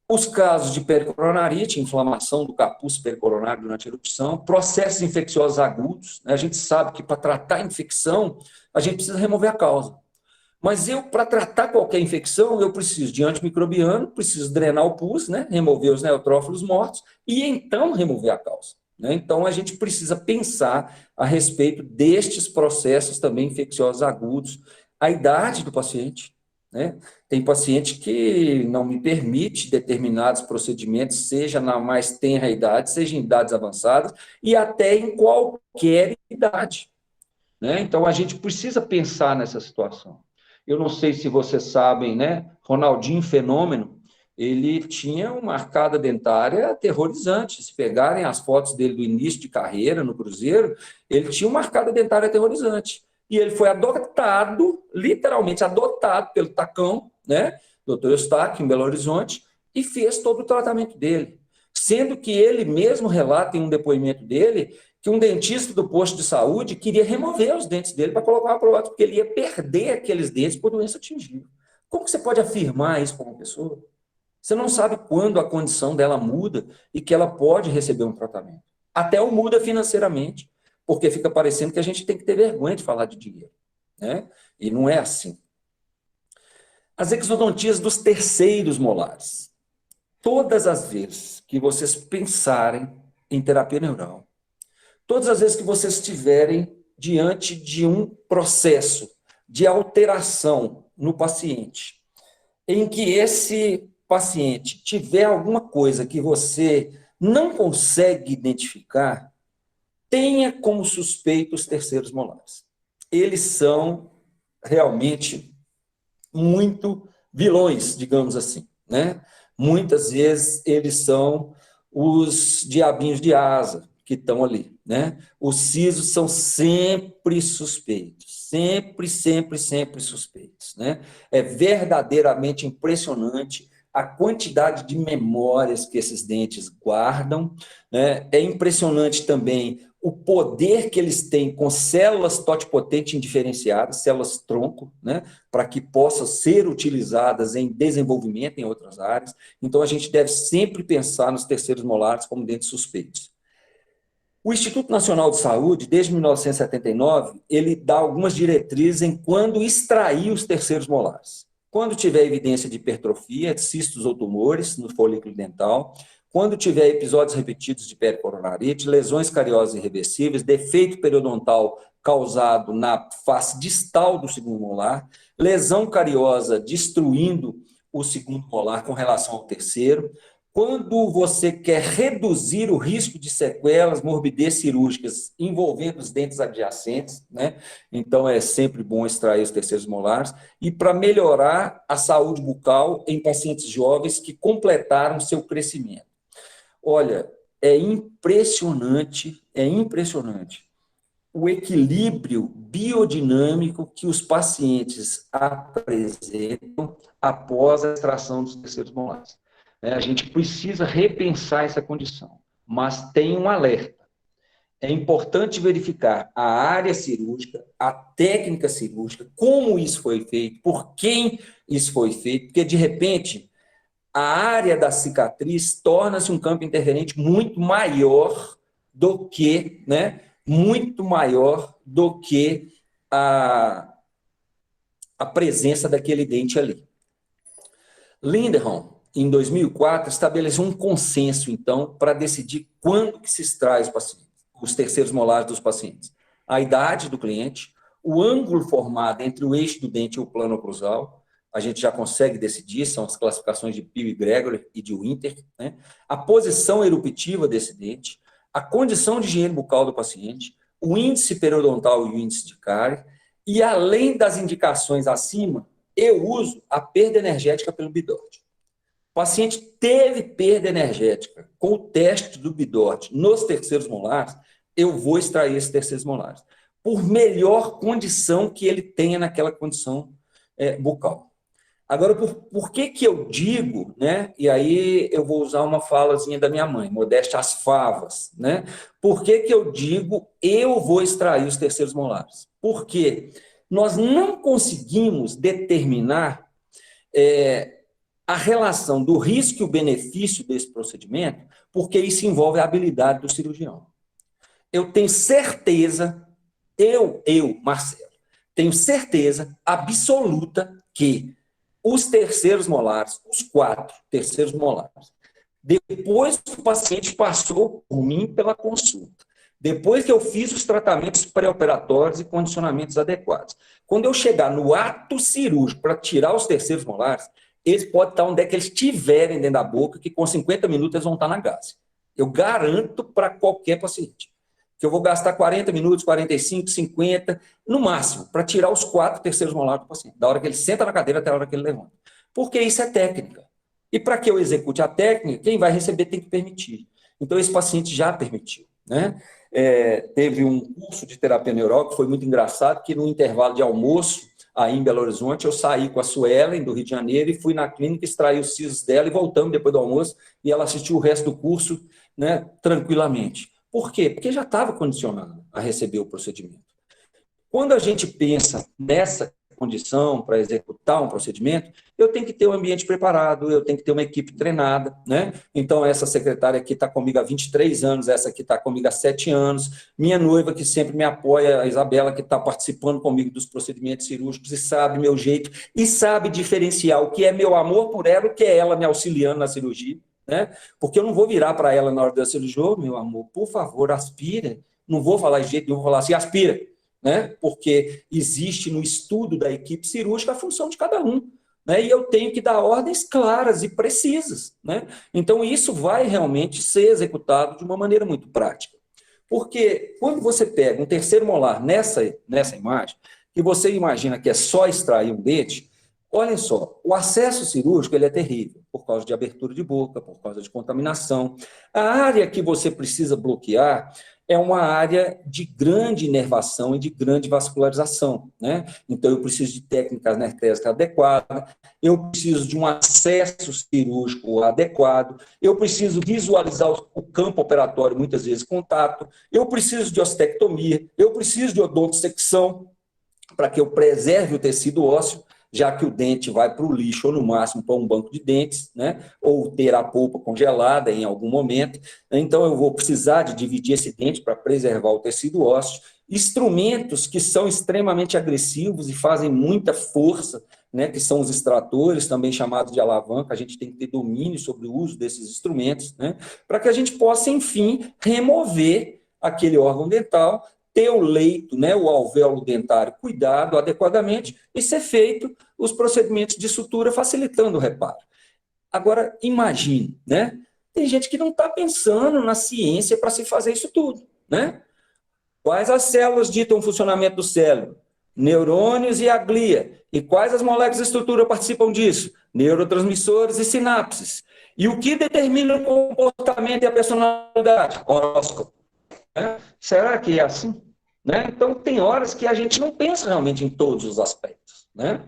Os casos de pericoronarite, inflamação do capuz pericoronário durante a erupção, processos infecciosos agudos, né? A gente sabe que para tratar a infecção, a gente precisa remover a causa. Mas para tratar qualquer infecção, eu preciso de antimicrobiano, preciso drenar o pus, né? Remover os neutrófilos mortos e então remover a causa, né? Então, a gente precisa pensar a respeito destes processos também infecciosos agudos, a idade do paciente, né? Tem paciente que não me permite determinados procedimentos, seja na mais tenra idade, seja em idades avançadas, e até em qualquer idade, né? Então, a gente precisa pensar nessa situação. Eu não sei se vocês sabem, né? Ronaldinho Fenômeno, ele tinha uma arcada dentária aterrorizante. Se pegarem as fotos dele do início de carreira no Cruzeiro, ele tinha uma arcada dentária aterrorizante. E ele foi adotado, literalmente adotado pelo Tacão, né? Doutor Eustáquio, em Belo Horizonte, e fez todo o tratamento dele. Sendo que ele mesmo relata em um depoimento dele que um dentista do posto de saúde queria remover os dentes dele para colocar uma prótese, porque ele ia perder aqueles dentes por doença atingível. Como que você pode afirmar isso para uma pessoa? Você não sabe quando a condição dela muda e que ela pode receber um tratamento. Até o muda financeiramente, porque fica parecendo que a gente tem que ter vergonha de falar de dinheiro, né? E não é assim. As exodontias dos terceiros molares. Todas as vezes que vocês pensarem em terapia neural, todas as vezes que vocês estiverem diante de um processo de alteração no paciente, em que esse paciente tiver alguma coisa que você não consegue identificar, tenha como suspeito os terceiros molares. Eles são realmente muito vilões, digamos assim, né? Muitas vezes eles são os diabinhos de asa que estão ali, né? Os sisos são sempre suspeitos, sempre, sempre, sempre suspeitos, né? É verdadeiramente impressionante a quantidade de memórias que esses dentes guardam, né? É impressionante também o poder que eles têm com células totipotente indiferenciadas, células tronco, né? Para que possam ser utilizadas em desenvolvimento em outras áreas. Então, a gente deve sempre pensar nos terceiros molares como dentes suspeitos. O Instituto Nacional de Saúde, desde 1979, ele dá algumas diretrizes em quando extrair os terceiros molares. Quando tiver evidência de hipertrofia, de cistos ou tumores no folículo dental, quando tiver episódios repetidos de pericoronarite, lesões cariosas irreversíveis, defeito periodontal causado na face distal do segundo molar, lesão cariosa destruindo o segundo molar com relação ao terceiro, quando você quer reduzir o risco de sequelas, morbidez cirúrgicas envolvendo os dentes adjacentes, né? Então é sempre bom extrair os terceiros molares, e para melhorar a saúde bucal em pacientes jovens que completaram seu crescimento. Olha, é impressionante o equilíbrio biodinâmico que os pacientes apresentam após a extração dos terceiros molares. A gente precisa repensar essa condição, mas tem um alerta. É importante verificar a área cirúrgica, a técnica cirúrgica, como isso foi feito, por quem isso foi feito, porque, de repente, a área da cicatriz torna-se um campo interferente muito maior do que, né, muito maior do que a presença daquele dente ali. Linderholm, em 2004, estabeleceu um consenso, então, para decidir quando que se extrai os terceiros molares dos pacientes. A idade do cliente, o ângulo formado entre o eixo do dente e o plano oclusal, a gente já consegue decidir, são as classificações de Pio e Gregory e de Winter, né? A posição eruptiva desse dente, a condição de higiene bucal do paciente, o índice periodontal e o índice de cárie, e além das indicações acima, eu uso a perda energética pelo bidode. paciente teve perda energética com o teste do Bidort nos terceiros molares, eu vou extrair esses terceiros molares, por melhor condição que ele tenha naquela condição bucal. Agora, por que eu digo, né? E aí eu vou usar uma falazinha da minha mãe, modéstia às favas, né? Por que eu digo eu vou extrair os terceiros molares? Porque nós não conseguimos determinar a relação do risco e o benefício desse procedimento, porque isso envolve a habilidade do cirurgião. Eu tenho certeza, Marcelo, tenho certeza absoluta que os terceiros molares, os 4 terceiros molares, depois que o paciente passou por mim pela consulta, depois que eu fiz os tratamentos pré-operatórios e condicionamentos adequados, quando eu chegar no ato cirúrgico para tirar os terceiros molares, eles podem estar onde é que eles estiverem dentro da boca, que com 50 minutos eles vão estar na gaze. Eu garanto para qualquer paciente que eu vou gastar 40 minutos, 45, 50, no máximo, para tirar os 4 terceiros molares do paciente, da hora que ele senta na cadeira até a hora que ele levanta. Porque isso é técnica. E para que eu execute a técnica, quem vai receber tem que permitir. Então, esse paciente já permitiu, né? Teve um curso de terapia neural que foi muito engraçado, que no intervalo de almoço, aí em Belo Horizonte, eu saí com a Suelen, do Rio de Janeiro, e fui na clínica, extraí os sisos dela e voltamos depois do almoço, e ela assistiu o resto do curso, né, tranquilamente. Por quê? Porque já estava condicionado a receber o procedimento. Quando a gente pensa nessa condição para executar um procedimento, eu tenho que ter um ambiente preparado, eu tenho que ter uma equipe treinada, né? Então, essa secretária aqui está comigo há 23 anos, essa aqui está comigo há 7 anos, minha noiva que sempre me apoia, a Isabela, que está participando comigo dos procedimentos cirúrgicos e sabe meu jeito, e sabe diferenciar o que é meu amor por ela, o que é ela me auxiliando na cirurgia, né? Porque eu não vou virar para ela na hora da cirurgia, oh, meu amor, por favor, aspira. Não vou falar de jeito nenhum, vou falar assim, aspira, né? Porque existe no estudo da equipe cirúrgica a função de cada um, né? E eu tenho que dar ordens claras e precisas, né? Então, isso vai realmente ser executado de uma maneira muito prática. Porque quando você pega um terceiro molar nessa imagem, que você imagina que é só extrair um dente, olhem só, o acesso cirúrgico ele é terrível, por causa de abertura de boca, por causa de contaminação. A área que você precisa bloquear é uma área de grande inervação e de grande vascularização, né? Então, eu preciso de técnicas anestésicas adequadas, eu preciso de um acesso cirúrgico adequado, eu preciso visualizar o campo operatório, muitas vezes contato, eu preciso de ostectomia, eu preciso de odontosecção, para que eu preserve o tecido ósseo, já que o dente vai para o lixo ou, no máximo, para um banco de dentes, né? Ou ter a polpa congelada em algum momento. Então, eu vou precisar de dividir esse dente para preservar o tecido ósseo. Instrumentos que são extremamente agressivos e fazem muita força, né? Que são os extratores, também chamados de alavanca. A gente tem que ter domínio sobre o uso desses instrumentos, né? Para que a gente possa, enfim, remover aquele órgão dental, ter o leito, né, o alvéolo dentário cuidado adequadamente e ser feito os procedimentos de sutura facilitando o reparo. Agora, imagine, né? Tem gente que não está pensando na ciência para se fazer isso tudo, né? Quais as células ditam o funcionamento do cérebro? Neurônios e a glia. E quais as moléculas de estrutura participam disso? Neurotransmissores e sinapses. E o que determina o comportamento e a personalidade? Horóscopo. Será que é assim? Né? Então, tem horas que a gente não pensa realmente em todos os aspectos, né?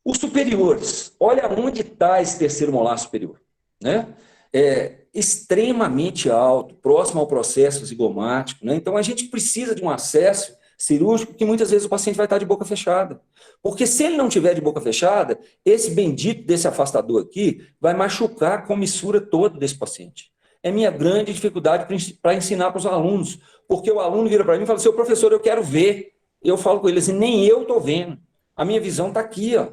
Os superiores, olha onde está esse terceiro molar superior, né? É extremamente alto, próximo ao processo zigomático, né? Então, a gente precisa de um acesso cirúrgico que muitas vezes o paciente vai estar de boca fechada. Porque se ele não tiver de boca fechada, esse bendito desse afastador aqui vai machucar a comissura toda desse paciente. É minha grande dificuldade para ensinar para os alunos, porque o aluno vira para mim e fala, seu professor, eu quero ver. Eu falo com ele assim, nem eu estou vendo. A minha visão está aqui, ó.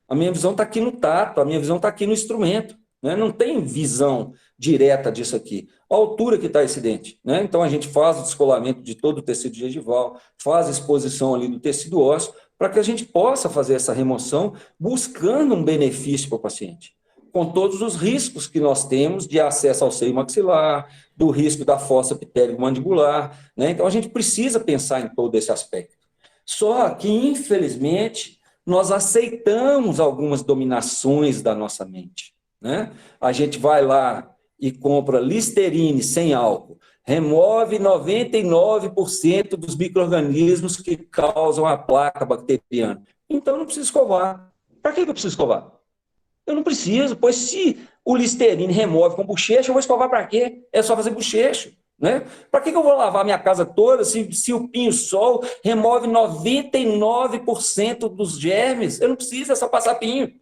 A minha visão está aqui no tato, a minha visão está aqui no instrumento. Né? Não tem visão direta disso aqui. A altura que está esse dente. Né? Então, a gente faz o descolamento de todo o tecido gengival, faz a exposição ali do tecido ósseo, para que a gente possa fazer essa remoção buscando um benefício para o paciente, com todos os riscos que nós temos de acesso ao seio maxilar, do risco da fossa pitérico-mandibular, né? Então, a gente precisa pensar em todo esse aspecto. Só que, infelizmente, nós aceitamos algumas dominações da nossa mente, né? A gente vai lá e compra Listerine sem álcool, remove 99% dos micro-organismos que causam a placa bacteriana. Então, eu não preciso escovar. Para que eu preciso escovar? Eu não preciso, pois se o Listerine remove com bochecha, eu vou escovar para quê? É só fazer bochecho, né? Para que eu vou lavar minha casa toda se o pinho-sol remove 99% dos germes? Eu não preciso, é só passar pinho,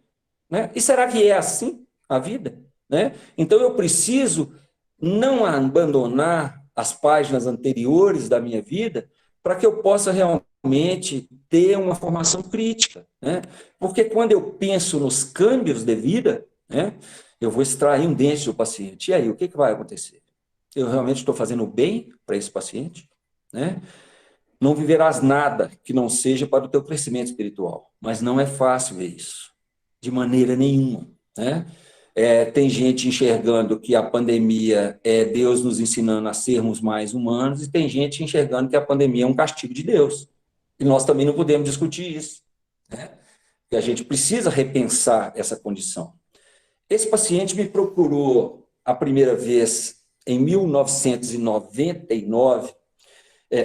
né? E será que é assim a vida, né? Então eu preciso não abandonar as páginas anteriores da minha vida para que eu possa realmente ter uma formação crítica, né? Porque quando eu penso nos câmbios de vida, né, eu vou extrair um dente do paciente. E aí, o que vai acontecer? Eu realmente estou fazendo bem para esse paciente, né? Não viverás nada que não seja para o teu crescimento espiritual. Mas não é fácil ver isso, de maneira nenhuma, né? Tem gente enxergando que a pandemia é Deus nos ensinando a sermos mais humanos, e tem gente enxergando que a pandemia é um castigo de Deus. E nós também não podemos discutir isso, né? Porque a gente precisa repensar essa condição. Esse paciente me procurou a primeira vez em 1999.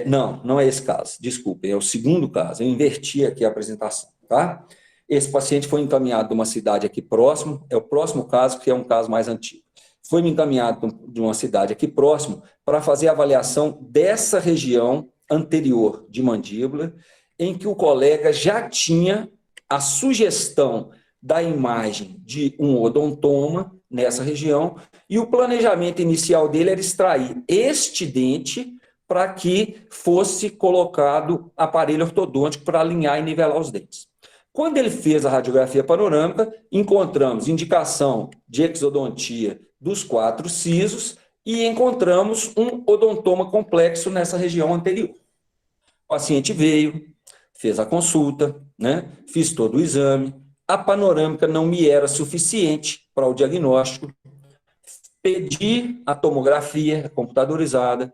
Não é esse caso, desculpem, é o segundo caso, eu inverti aqui a apresentação, tá? Esse paciente foi encaminhado de uma cidade aqui próximo, é o próximo caso, que é um caso mais antigo. Foi encaminhado de uma cidade aqui próximo para fazer a avaliação dessa região anterior de mandíbula, em que o colega já tinha a sugestão da imagem de um odontoma nessa região, e o planejamento inicial dele era extrair este dente para que fosse colocado aparelho ortodôntico para alinhar e nivelar os dentes. Quando ele fez a radiografia panorâmica, encontramos indicação de exodontia dos 4 sisos e encontramos um odontoma complexo nessa região anterior. O paciente veio, fez a consulta, né? Fiz todo o exame, a panorâmica não me era suficiente para o diagnóstico, pedi a tomografia computadorizada,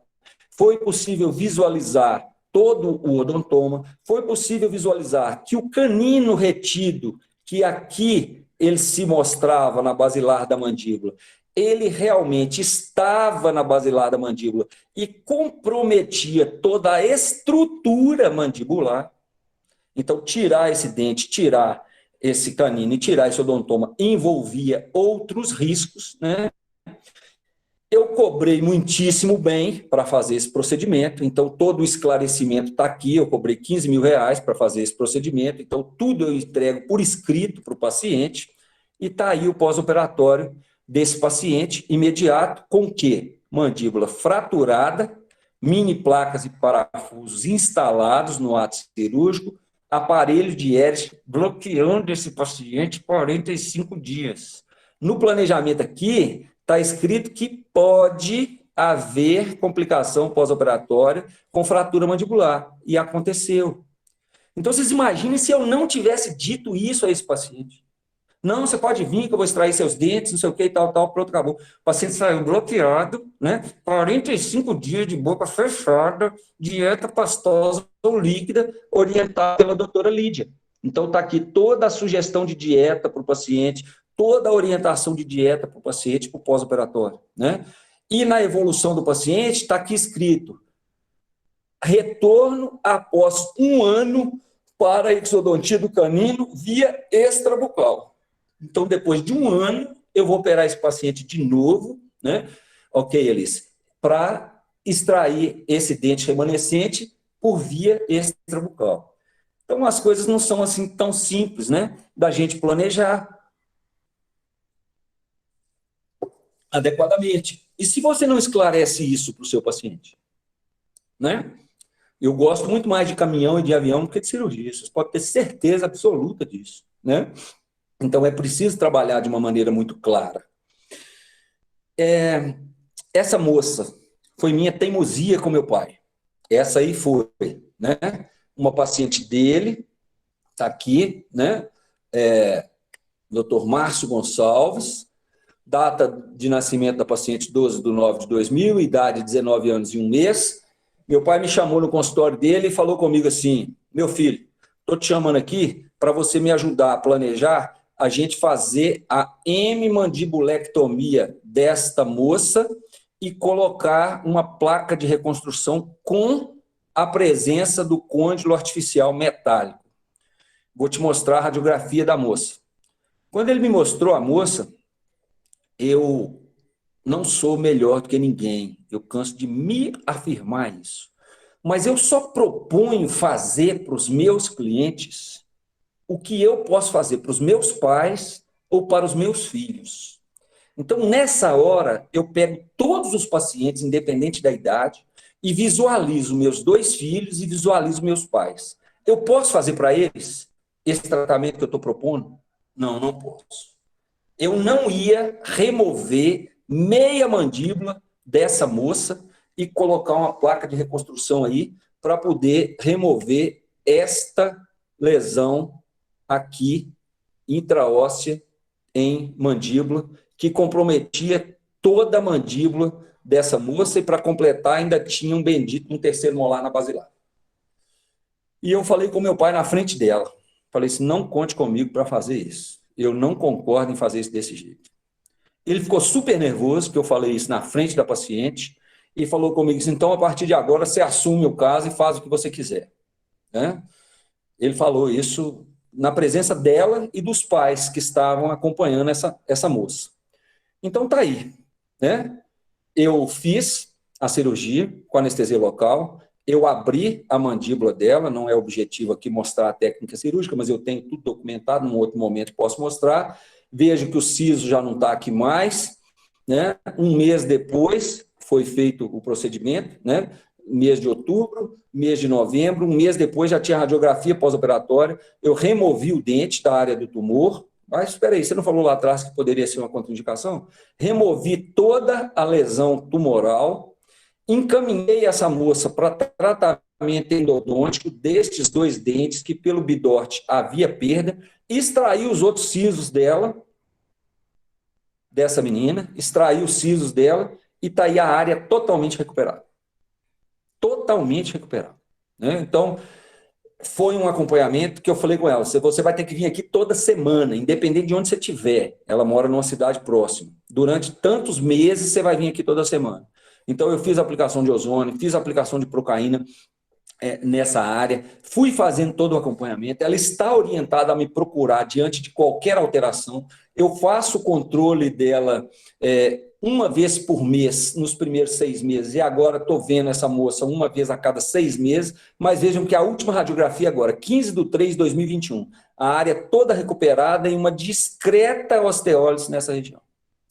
foi possível visualizar todo o odontoma, foi possível visualizar que o canino retido, que aqui ele se mostrava na basilar da mandíbula, ele realmente estava na basilar da mandíbula e comprometia toda a estrutura mandibular. Então, tirar esse dente, tirar esse canino e tirar esse odontoma envolvia outros riscos, né? Eu cobrei muitíssimo bem para fazer esse procedimento, então todo o esclarecimento está aqui, eu cobrei R$ 15.000 para fazer esse procedimento, então tudo eu entrego por escrito para o paciente, e está aí o pós-operatório desse paciente imediato, com o quê? Mandíbula fraturada, mini placas e parafusos instalados no ato cirúrgico, aparelho de Ehrlich bloqueando esse paciente 45 dias. No planejamento aqui, está escrito que pode haver complicação pós-operatória com fratura mandibular, e aconteceu. Então, vocês imaginem se eu não tivesse dito isso a esse paciente. Não, você pode vir que eu vou extrair seus dentes, não sei o que, tal, pronto, acabou. O paciente saiu bloqueado, né? 45 dias de boca fechada, dieta pastosa ou líquida, orientada pela doutora Lídia. Então, está aqui toda a sugestão de dieta para o paciente, toda a orientação de dieta para o paciente para o pós-operatório, né? E na evolução do paciente está aqui escrito: retorno após 1 ano para a exodontia do canino via extrabucal. Então, depois de 1 ano, eu vou operar esse paciente de novo, né? Ok, Alice, para extrair esse dente remanescente por via extrabucal. Então, as coisas não são assim tão simples, né? Da gente planejar adequadamente. E se você não esclarece isso para o seu paciente, né? Eu gosto muito mais de caminhão e de avião do que de cirurgia. Vocês podem ter certeza absoluta disso, né? Então, é preciso trabalhar de uma maneira muito clara. Essa moça foi minha teimosia com meu pai. Essa aí foi, né? Uma paciente dele, está aqui, né? Dr. Márcio Gonçalves, data de nascimento da paciente 12/9/2000, idade 19 anos e 1 mês. Meu pai me chamou no consultório dele e falou comigo assim: meu filho, estou te chamando aqui para você me ajudar a planejar a gente fazer a hemimandibulectomia desta moça e colocar uma placa de reconstrução com a presença do côndilo artificial metálico. Vou te mostrar a radiografia da moça. Quando ele me mostrou a moça, eu não sou melhor do que ninguém, eu canso de me afirmar isso. Mas eu só proponho fazer para os meus clientes o que eu posso fazer para os meus pais ou para os meus filhos. Então, nessa hora, eu pego todos os pacientes, independente da idade, e visualizo meus 2 filhos e visualizo meus pais. Eu posso fazer para eles esse tratamento que eu estou propondo? Não, não posso. Eu não ia remover meia mandíbula dessa moça e colocar uma placa de reconstrução aí para poder remover esta lesão aqui, intraóssea, em mandíbula, que comprometia toda a mandíbula dessa moça, e para completar ainda tinha um bendito, um terceiro molar na basilar. E eu falei com meu pai na frente dela, falei assim, não conte comigo para fazer isso, eu não concordo em fazer isso desse jeito. Ele ficou super nervoso, que eu falei isso na frente da paciente, e falou comigo assim, então a partir de agora você assume o caso e faz o que você quiser. Né? Ele falou isso na presença dela e dos pais que estavam acompanhando essa moça. Então tá aí, né? Eu fiz a cirurgia com anestesia local, eu abri a mandíbula dela, não é objetivo aqui mostrar a técnica cirúrgica, mas eu tenho tudo documentado, num outro momento posso mostrar. Vejo que o siso já não está aqui mais, né? Um mês depois foi feito o procedimento, né? Mês de outubro, mês de novembro, um mês depois já tinha radiografia pós-operatória, eu removi o dente da área do tumor, mas espera aí, você não falou lá atrás que poderia ser uma contraindicação? Removi toda a lesão tumoral, encaminhei essa moça para tratamento endodôntico destes 2 dentes que pelo Bidort havia perda, extraí os outros sisos dela, dessa menina, extraí os sisos dela e está aí a área totalmente recuperada. Totalmente recuperada. Né? Então, foi um acompanhamento que eu falei com ela, você vai ter que vir aqui toda semana, independente de onde você estiver. Ela mora numa cidade próxima. Durante tantos meses, você vai vir aqui toda semana. Então, eu fiz a aplicação de ozônio, fiz a aplicação de procaína nessa área, fui fazendo todo o acompanhamento, ela está orientada a me procurar diante de qualquer alteração, eu faço o controle dela uma vez por mês, nos primeiros 6 meses, e agora estou vendo essa moça uma vez a cada 6 meses, mas vejam que a última radiografia agora, 15/3/2021, a área toda recuperada e uma discreta osteólise nessa região.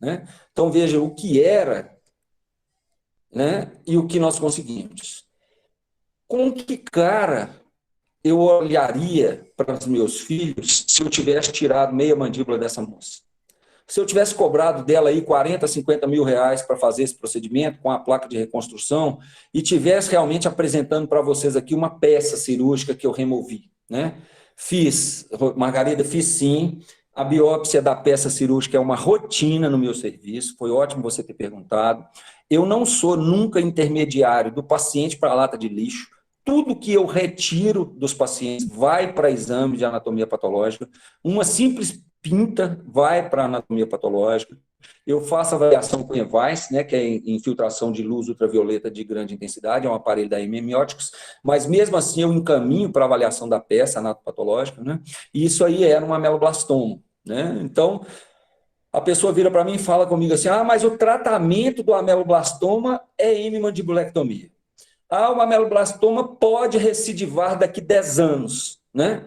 Né? Então, vejam o que era, né, e o que nós conseguimos. Com que cara eu olharia para os meus filhos se eu tivesse tirado meia mandíbula dessa moça? Se eu tivesse cobrado dela aí 40, 50 mil reais para fazer esse procedimento com a placa de reconstrução e tivesse realmente apresentando para vocês aqui uma peça cirúrgica que eu removi, né? Fiz, Margarida, fiz sim. A biópsia da peça cirúrgica é uma rotina no meu serviço, foi ótimo você ter perguntado. Eu não sou nunca intermediário do paciente para a lata de lixo. Tudo que eu retiro dos pacientes vai para exame de anatomia patológica. Uma simples pinta vai para anatomia patológica. Eu faço avaliação com EVAIS, né, que é infiltração de luz ultravioleta de grande intensidade, é um aparelho da Hemióticos, mas mesmo assim eu encaminho para avaliação da peça anatopatológica, né, e isso aí era um ameloblastoma. Né? Então, a pessoa vira para mim e fala comigo assim, mas o tratamento do ameloblastoma é hemimandibulectomia. O ameloblastoma pode recidivar daqui 10 anos. Né?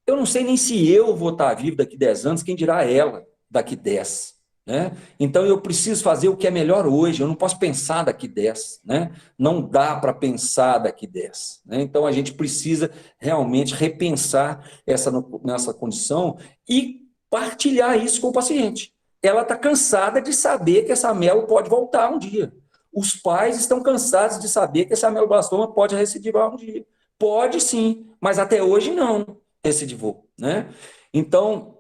Eu não sei nem se eu vou estar vivo daqui 10 anos, quem dirá ela daqui 10. Né? Então, eu preciso fazer o que é melhor hoje, eu não posso pensar daqui 10. Né? Não dá para pensar daqui 10. Né? Então, a gente precisa realmente repensar nessa condição e partilhar isso com o paciente. Ela está cansada de saber que essa amelo pode voltar um dia. Os pais estão cansados de saber que esse ameloblastoma pode recidivar um dia. Pode sim, mas até hoje não recidivou. Né? Então,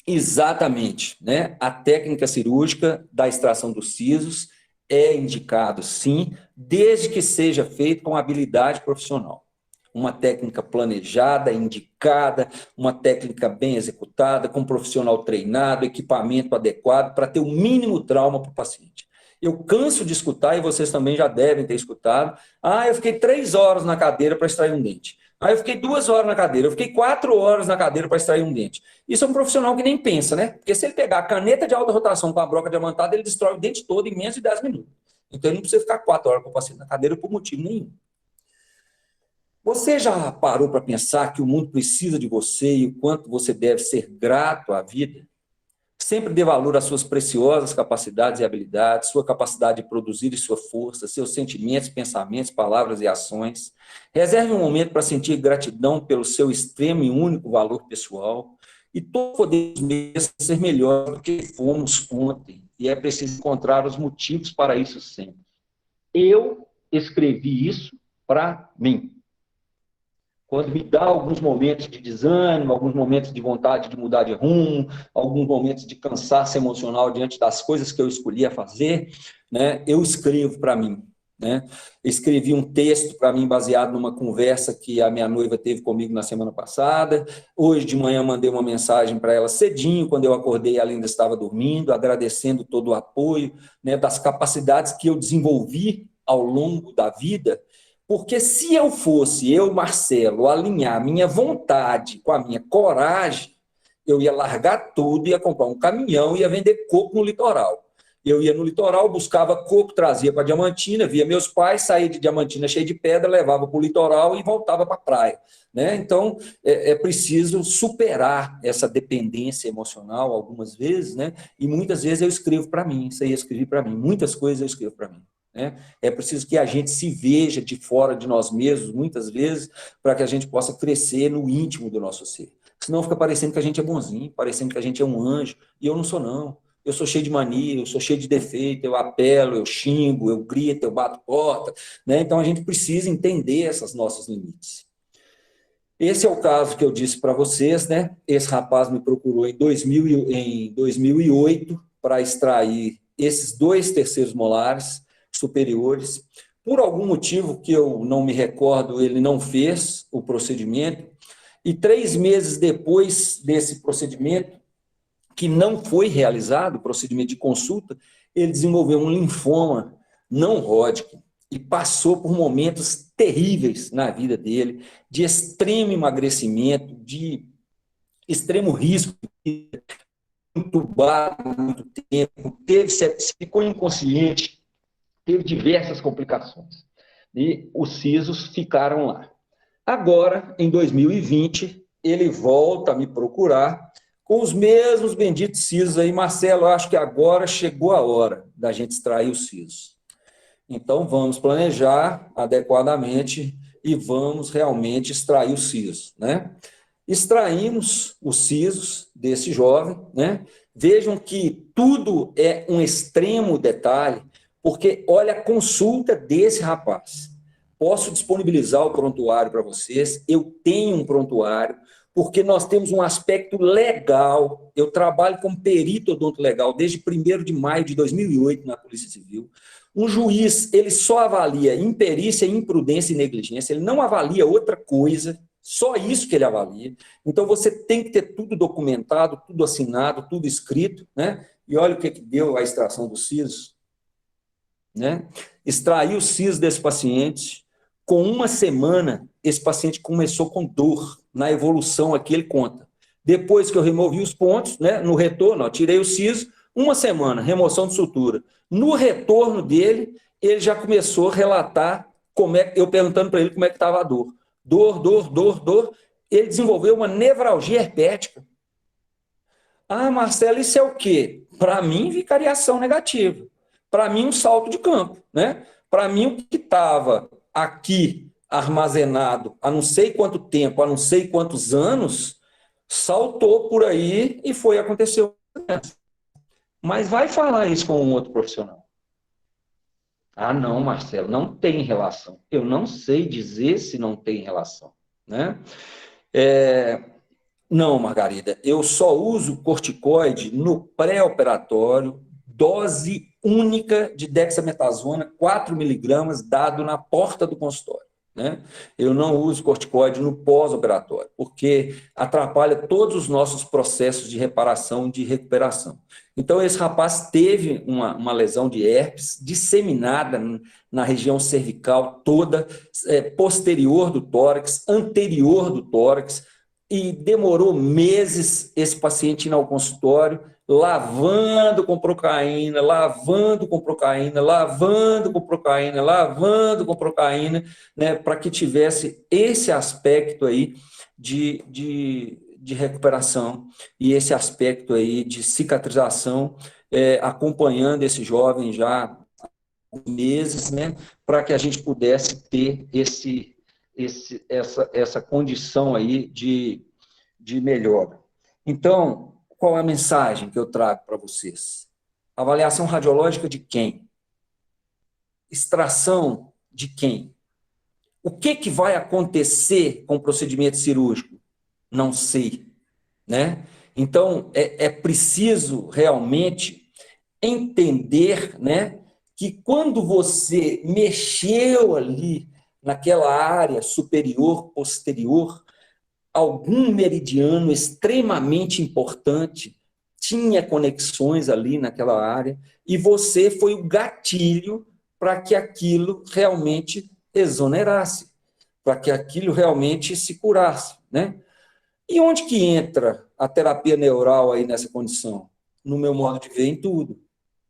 exatamente, né? A técnica cirúrgica da extração dos sisos é indicado sim, desde que seja feito com habilidade profissional. uma técnica planejada, indicada, uma técnica bem executada, com um profissional treinado, equipamento adequado, para ter o mínimo trauma para o paciente. Eu canso de escutar, e vocês também já devem ter escutado, eu fiquei 3 horas na cadeira para extrair um dente. Eu fiquei 2 horas na cadeira, eu fiquei 4 horas na cadeira para extrair um dente. Isso é um profissional que nem pensa, né? Porque se ele pegar a caneta de alta rotação com a broca diamantada, ele destrói o dente todo em menos de 10 minutos. Então, ele não precisa ficar 4 horas com o paciente na cadeira por motivo nenhum. Você já parou para pensar que o mundo precisa de você e o quanto você deve ser grato à vida? Sempre dê valor às suas preciosas capacidades e habilidades, sua capacidade de produzir e sua força, seus sentimentos, pensamentos, palavras e ações. Reserve um momento para sentir gratidão pelo seu extremo e único valor pessoal. E todos podemos ser melhores do que fomos ontem. E é preciso encontrar os motivos para isso sempre. Eu escrevi isso para mim. Quando me dá alguns momentos de desânimo, alguns momentos de vontade de mudar de rumo, alguns momentos de cansaço emocional diante das coisas que eu escolhi a fazer, né, eu escrevo para mim. Né? Escrevi um texto para mim baseado numa conversa que a minha noiva teve comigo na semana passada. Hoje de manhã mandei uma mensagem para ela cedinho, quando eu acordei ela ainda estava dormindo, agradecendo todo o apoio, né, das capacidades que eu desenvolvi ao longo da vida. Porque se eu fosse, Marcelo, alinhar minha vontade com a minha coragem, eu ia largar tudo, ia comprar um caminhão e ia vender coco no litoral. Eu ia no litoral, buscava coco, trazia para Diamantina, via meus pais, saía de Diamantina cheio de pedra, levava para o litoral e voltava para a praia. Né? Então, é preciso superar essa dependência emocional algumas vezes, né? E muitas vezes eu escrevo para mim, isso aí eu escrevi para mim, muitas coisas eu escrevo para mim. É preciso que a gente se veja de fora de nós mesmos, muitas vezes, para que a gente possa crescer no íntimo do nosso ser. Senão fica parecendo que a gente é bonzinho, parecendo que a gente é um anjo, e eu não sou, não. Eu sou cheio de mania, eu sou cheio de defeito, eu apelo, eu xingo, eu grito, eu bato porta. Né? Então, a gente precisa entender esses nossos limites. Esse é o caso que eu disse para vocês, né? Esse rapaz me procurou em 2008 para extrair esses 2 terceiros molares superiores. Por algum motivo que eu não me recordo, ele não fez o procedimento, e 3 meses depois desse procedimento, que não foi realizado, o procedimento de consulta, ele desenvolveu um linfoma não Hodgkin e passou por momentos terríveis na vida dele, de extremo emagrecimento, de extremo risco, entubado muito tempo, ficou inconsciente, teve diversas complicações. E os sisos ficaram lá. Agora, em 2020, ele volta a me procurar com os mesmos benditos sisos aí. Marcelo, eu acho que agora chegou a hora da gente extrair os sisos. Então, vamos planejar adequadamente e vamos realmente extrair os sisos, né? Extraímos os sisos desse jovem, né? Vejam que tudo é um extremo detalhe, porque olha a consulta desse rapaz. Posso disponibilizar o prontuário para vocês, eu tenho um prontuário, porque nós temos um aspecto legal. Eu trabalho como perito odontolegal desde 1º de maio de 2008 na Polícia Civil. Um juiz, ele só avalia imperícia, imprudência e negligência, ele não avalia outra coisa, só isso que ele avalia. Então, você tem que ter tudo documentado, tudo assinado, tudo escrito, né? E olha o que deu a extração dos sisos, né? Extrair os sisos desse paciente, com 1 semana, esse paciente começou com dor, na evolução aqui ele conta. Depois que eu removi os pontos, né, no retorno, ó, tirei o siso, 1 semana, remoção de sutura. No retorno dele, ele já começou a relatar, eu perguntando para ele como é que estava a dor. Dor, dor, dor, dor. Ele desenvolveu uma nevralgia herpética. Marcelo, isso é o quê? Para mim, vicariação negativa. Para mim, um salto de campo, né? Para mim, o que estava aqui armazenado há não sei quanto tempo, há não sei quantos anos, saltou por aí e foi acontecer. Mas vai falar isso com um outro profissional. Não, Marcelo, não tem relação. Eu não sei dizer se não tem relação, né? Não, Margarida, eu só uso corticoide no pré-operatório, dose única de dexametasona, 4 miligramas, dado na porta do consultório. né? Eu não uso corticoide no pós-operatório, porque atrapalha todos os nossos processos de reparação e de recuperação. Então, esse rapaz teve uma lesão de herpes disseminada na região cervical toda, posterior do tórax, anterior do tórax, e demorou meses esse paciente ir ao consultório, lavando com procaína, lavando com procaína, lavando com procaína, lavando com procaína, né, para que tivesse esse aspecto aí de recuperação e esse aspecto aí de cicatrização, acompanhando esse jovem já há meses, né, para que a gente pudesse ter essa condição aí de melhora. Então, qual é a mensagem que eu trago para vocês? Avaliação radiológica de quem? Extração de quem? O que vai acontecer com o procedimento cirúrgico? Não sei, né? Então, é preciso realmente entender, né, que quando você mexeu ali naquela área superior, posterior, algum meridiano extremamente importante tinha conexões ali naquela área e você foi o gatilho para que aquilo realmente exonerasse, para que aquilo realmente se curasse, né? E onde que entra a terapia neural aí nessa condição? No meu modo de ver, em tudo.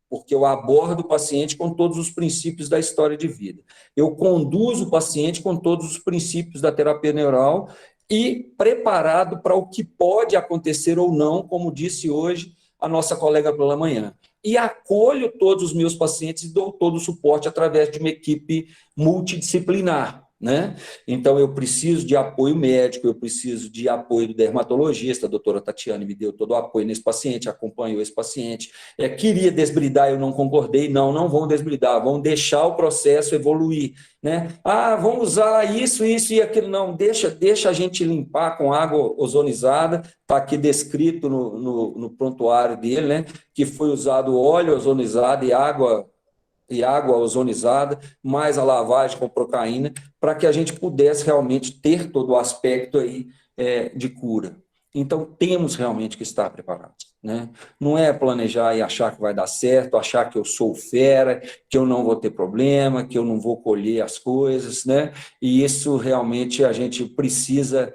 Porque eu abordo o paciente com todos os princípios da história de vida. Eu conduzo o paciente com todos os princípios da terapia neural e preparado para o que pode acontecer ou não, como disse hoje a nossa colega pela manhã. E acolho todos os meus pacientes e dou todo o suporte através de uma equipe multidisciplinar, né? Então, eu preciso de apoio médico, eu preciso de apoio do dermatologista, a doutora Tatiane me deu todo o apoio nesse paciente, acompanhou esse paciente. Queria desbridar, eu não concordei, não vão desbridar, vão deixar o processo evoluir, né? Vamos usar isso e aquilo, não, deixa a gente limpar com água ozonizada, está aqui descrito no prontuário dele, né? Que foi usado óleo ozonizado e água ozonizada, mais a lavagem com procaína, para que a gente pudesse realmente ter todo o aspecto aí de cura. Então, temos realmente que estar preparados, né? Não é planejar e achar que vai dar certo, achar que eu sou fera, que eu não vou ter problema, que eu não vou colher as coisas, né? E isso realmente a gente precisa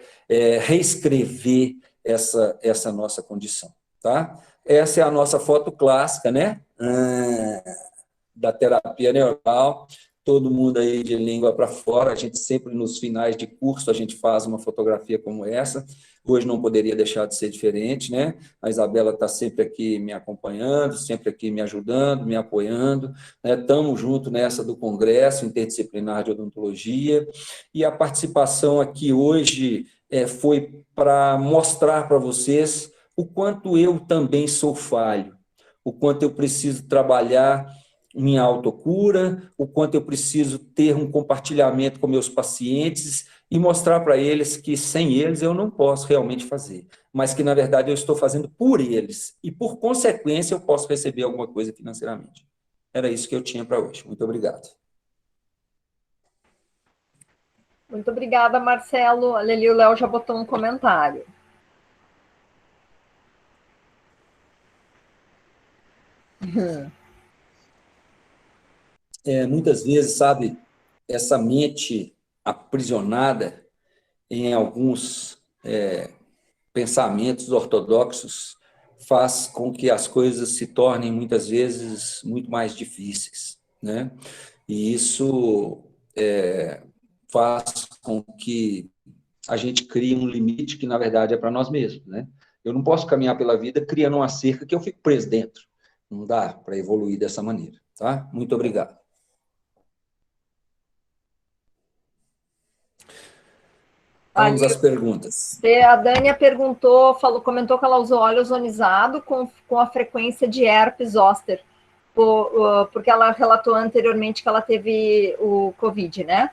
reescrever essa nossa condição, tá? Essa é a nossa foto clássica, né? Da terapia neural, todo mundo aí de língua para fora, a gente sempre nos finais de curso, a gente faz uma fotografia como essa, hoje não poderia deixar de ser diferente, né? A Isabela está sempre aqui me acompanhando, sempre aqui me ajudando, me apoiando, né? Estamos juntos nessa do Congresso Interdisciplinar de Odontologia, e a participação aqui hoje foi para mostrar para vocês o quanto eu também sou falho, o quanto eu preciso trabalhar minha autocura, o quanto eu preciso ter um compartilhamento com meus pacientes e mostrar para eles que sem eles eu não posso realmente fazer, mas que, na verdade, eu estou fazendo por eles e, por consequência, eu posso receber alguma coisa financeiramente. Era isso que eu tinha para hoje. Muito obrigado. Muito obrigada, Marcelo. Olha ali, o Léo já botou um comentário. Muitas vezes, sabe, essa mente aprisionada em alguns pensamentos ortodoxos faz com que as coisas se tornem, muitas vezes, muito mais difíceis, né? E isso faz com que a gente crie um limite que, na verdade, é para nós mesmos, né? Eu não posso caminhar pela vida criando uma cerca que eu fico preso dentro. Não dá para evoluir dessa maneira, tá? Muito obrigado. Vamos às perguntas. A Dânia comentou que ela usou óleo ozonizado com a frequência de herpes zoster, porque ela relatou anteriormente que ela teve o Covid, né?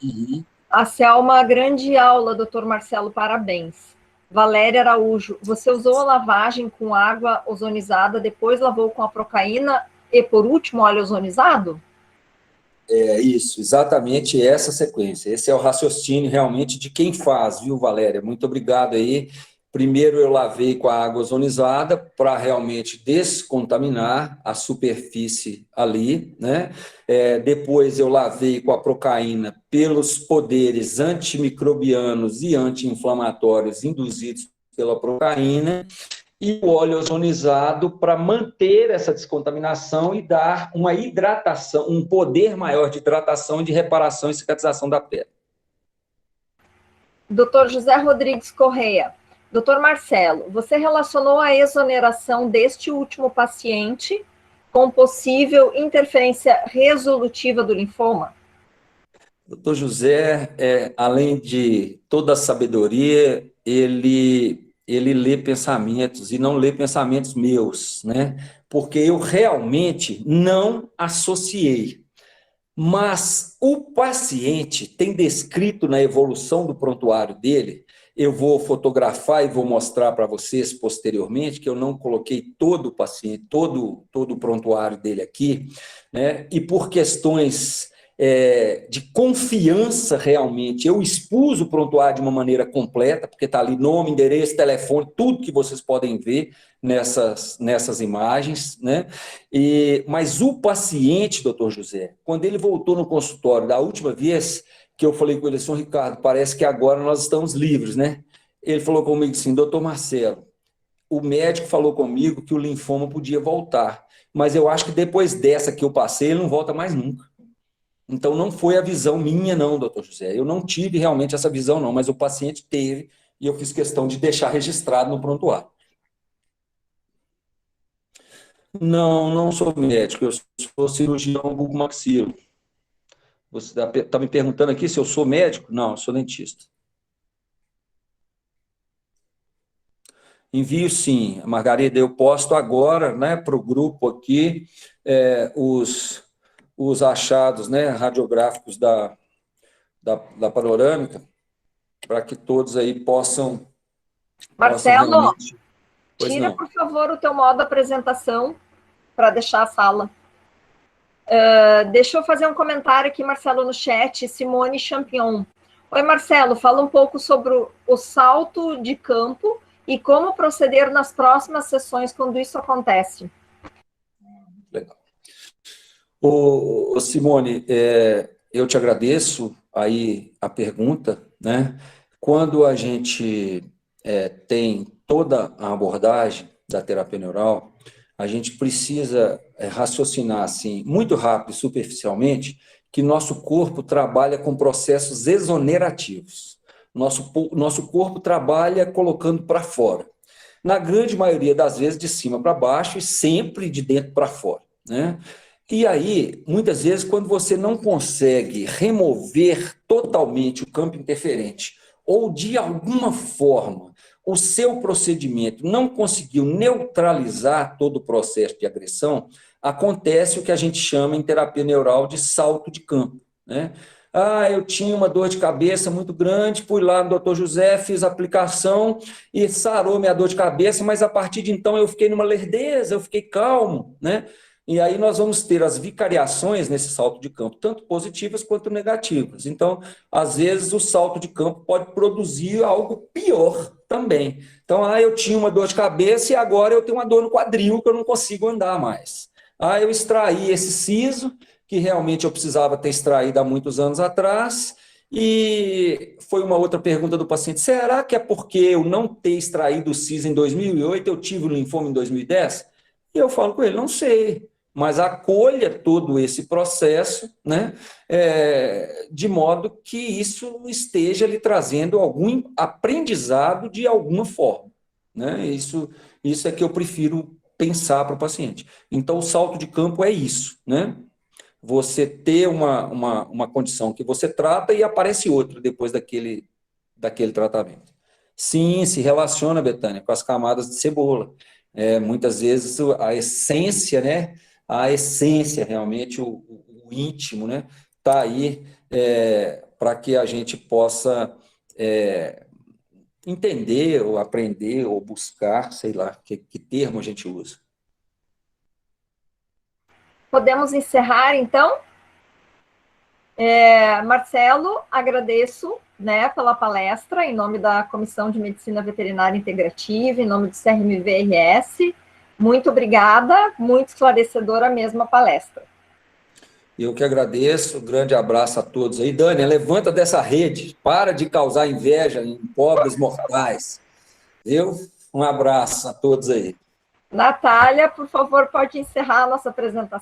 Uhum. A Selma, grande aula, doutor Marcelo, parabéns. Valéria Araújo, você usou a lavagem com água ozonizada, depois lavou com a procaína e, por último, óleo ozonizado? É isso, exatamente essa sequência. Esse é o raciocínio realmente de quem faz, viu, Valéria? Muito obrigado aí. Primeiro eu lavei com a água ozonizada para realmente descontaminar a superfície ali, né? Depois eu lavei com a procaína pelos poderes antimicrobianos e anti-inflamatórios induzidos pela procaína, e o óleo ozonizado para manter essa descontaminação e dar uma hidratação, um poder maior de hidratação, de reparação e cicatrização da pele. Dr. José Rodrigues Correia. Dr. Marcelo, você relacionou a exoneração deste último paciente com possível interferência resolutiva do linfoma? Doutor José, além de toda a sabedoria, ele lê pensamentos e não lê pensamentos meus, né? Porque eu realmente não associei. Mas o paciente tem descrito na evolução do prontuário dele, eu vou fotografar e vou mostrar para vocês posteriormente, que eu não coloquei todo o paciente, todo o prontuário dele aqui, né? E por questões de confiança realmente, eu expus o prontuário de uma maneira completa, porque está ali nome, endereço, telefone, tudo que vocês podem ver nessas imagens, né? Mas o paciente, doutor José, quando ele voltou no consultório da última vez que eu falei com ele, São Ricardo, parece que agora nós estamos livres, né? Ele falou comigo assim, doutor Marcelo, o médico falou comigo que o linfoma podia voltar, mas eu acho que depois dessa que eu passei, ele não volta mais nunca. Então, não foi a visão minha, não, doutor José. Eu não tive realmente essa visão, não, mas o paciente teve, e eu fiz questão de deixar registrado no prontuário. Não, não sou médico, eu sou cirurgião bucomaxilo. Você está me perguntando aqui se eu sou médico? Não, eu sou dentista. Envio sim, Margarida, eu posto agora, né, para o grupo aqui, os achados, né, radiográficos da panorâmica, para que todos aí possam Marcelo, realmente... Pois tira, não. por favor, o teu modo de apresentação para deixar a sala. Deixa eu fazer um comentário aqui, Marcelo, no chat. Simone Champignon. Oi, Marcelo, fala um pouco sobre o salto de campo e como proceder nas próximas sessões quando isso acontece. Legal. Simone, eu te agradeço aí a pergunta, né? Quando a gente tem toda a abordagem da terapia neural, a gente precisa raciocinar assim, muito rápido e superficialmente, que nosso corpo trabalha com processos exonerativos. Nosso corpo trabalha colocando para fora. Na grande maioria das vezes, de cima para baixo e sempre de dentro para fora, né? E aí, muitas vezes, quando você não consegue remover totalmente o campo interferente, ou de alguma forma o seu procedimento não conseguiu neutralizar todo o processo de agressão, acontece o que a gente chama em terapia neural de salto de campo, né? Eu tinha uma dor de cabeça muito grande, fui lá no doutor José, fiz a aplicação e sarou minha dor de cabeça, mas a partir de então eu fiquei numa lerdeza, eu fiquei calmo, né? E aí nós vamos ter as vicariações nesse salto de campo, tanto positivas quanto negativas. Então, às vezes, o salto de campo pode produzir algo pior também. Então, eu tinha uma dor de cabeça e agora eu tenho uma dor no quadril que eu não consigo andar mais. Eu extraí esse siso, que realmente eu precisava ter extraído há muitos anos atrás, e foi uma outra pergunta do paciente, será que é porque eu não ter extraído o siso em 2008, eu tive o linfoma em 2010? E eu falo com ele, não sei, mas acolha todo esse processo, né, de modo que isso esteja lhe trazendo algum aprendizado de alguma forma, né? Isso é que eu prefiro pensar para o paciente. Então, o salto de campo é isso, né? Você ter uma condição que você trata e aparece outra depois daquele tratamento. Sim, se relaciona, Betânia, com as camadas de cebola. Muitas vezes a essência, né? A essência, realmente, o íntimo, né? Está aí para que a gente possa entender, ou aprender, ou buscar, sei lá, que termo a gente usa. Podemos encerrar, então? Marcelo, agradeço, né, pela palestra, em nome da Comissão de Medicina Veterinária Integrativa, em nome do CRMVRS. Muito obrigada, muito esclarecedora mesmo a palestra. Eu que agradeço, grande abraço a todos aí. Dani, levanta dessa rede, para de causar inveja em pobres mortais. Um abraço a todos aí. Natália, por favor, pode encerrar a nossa apresentação.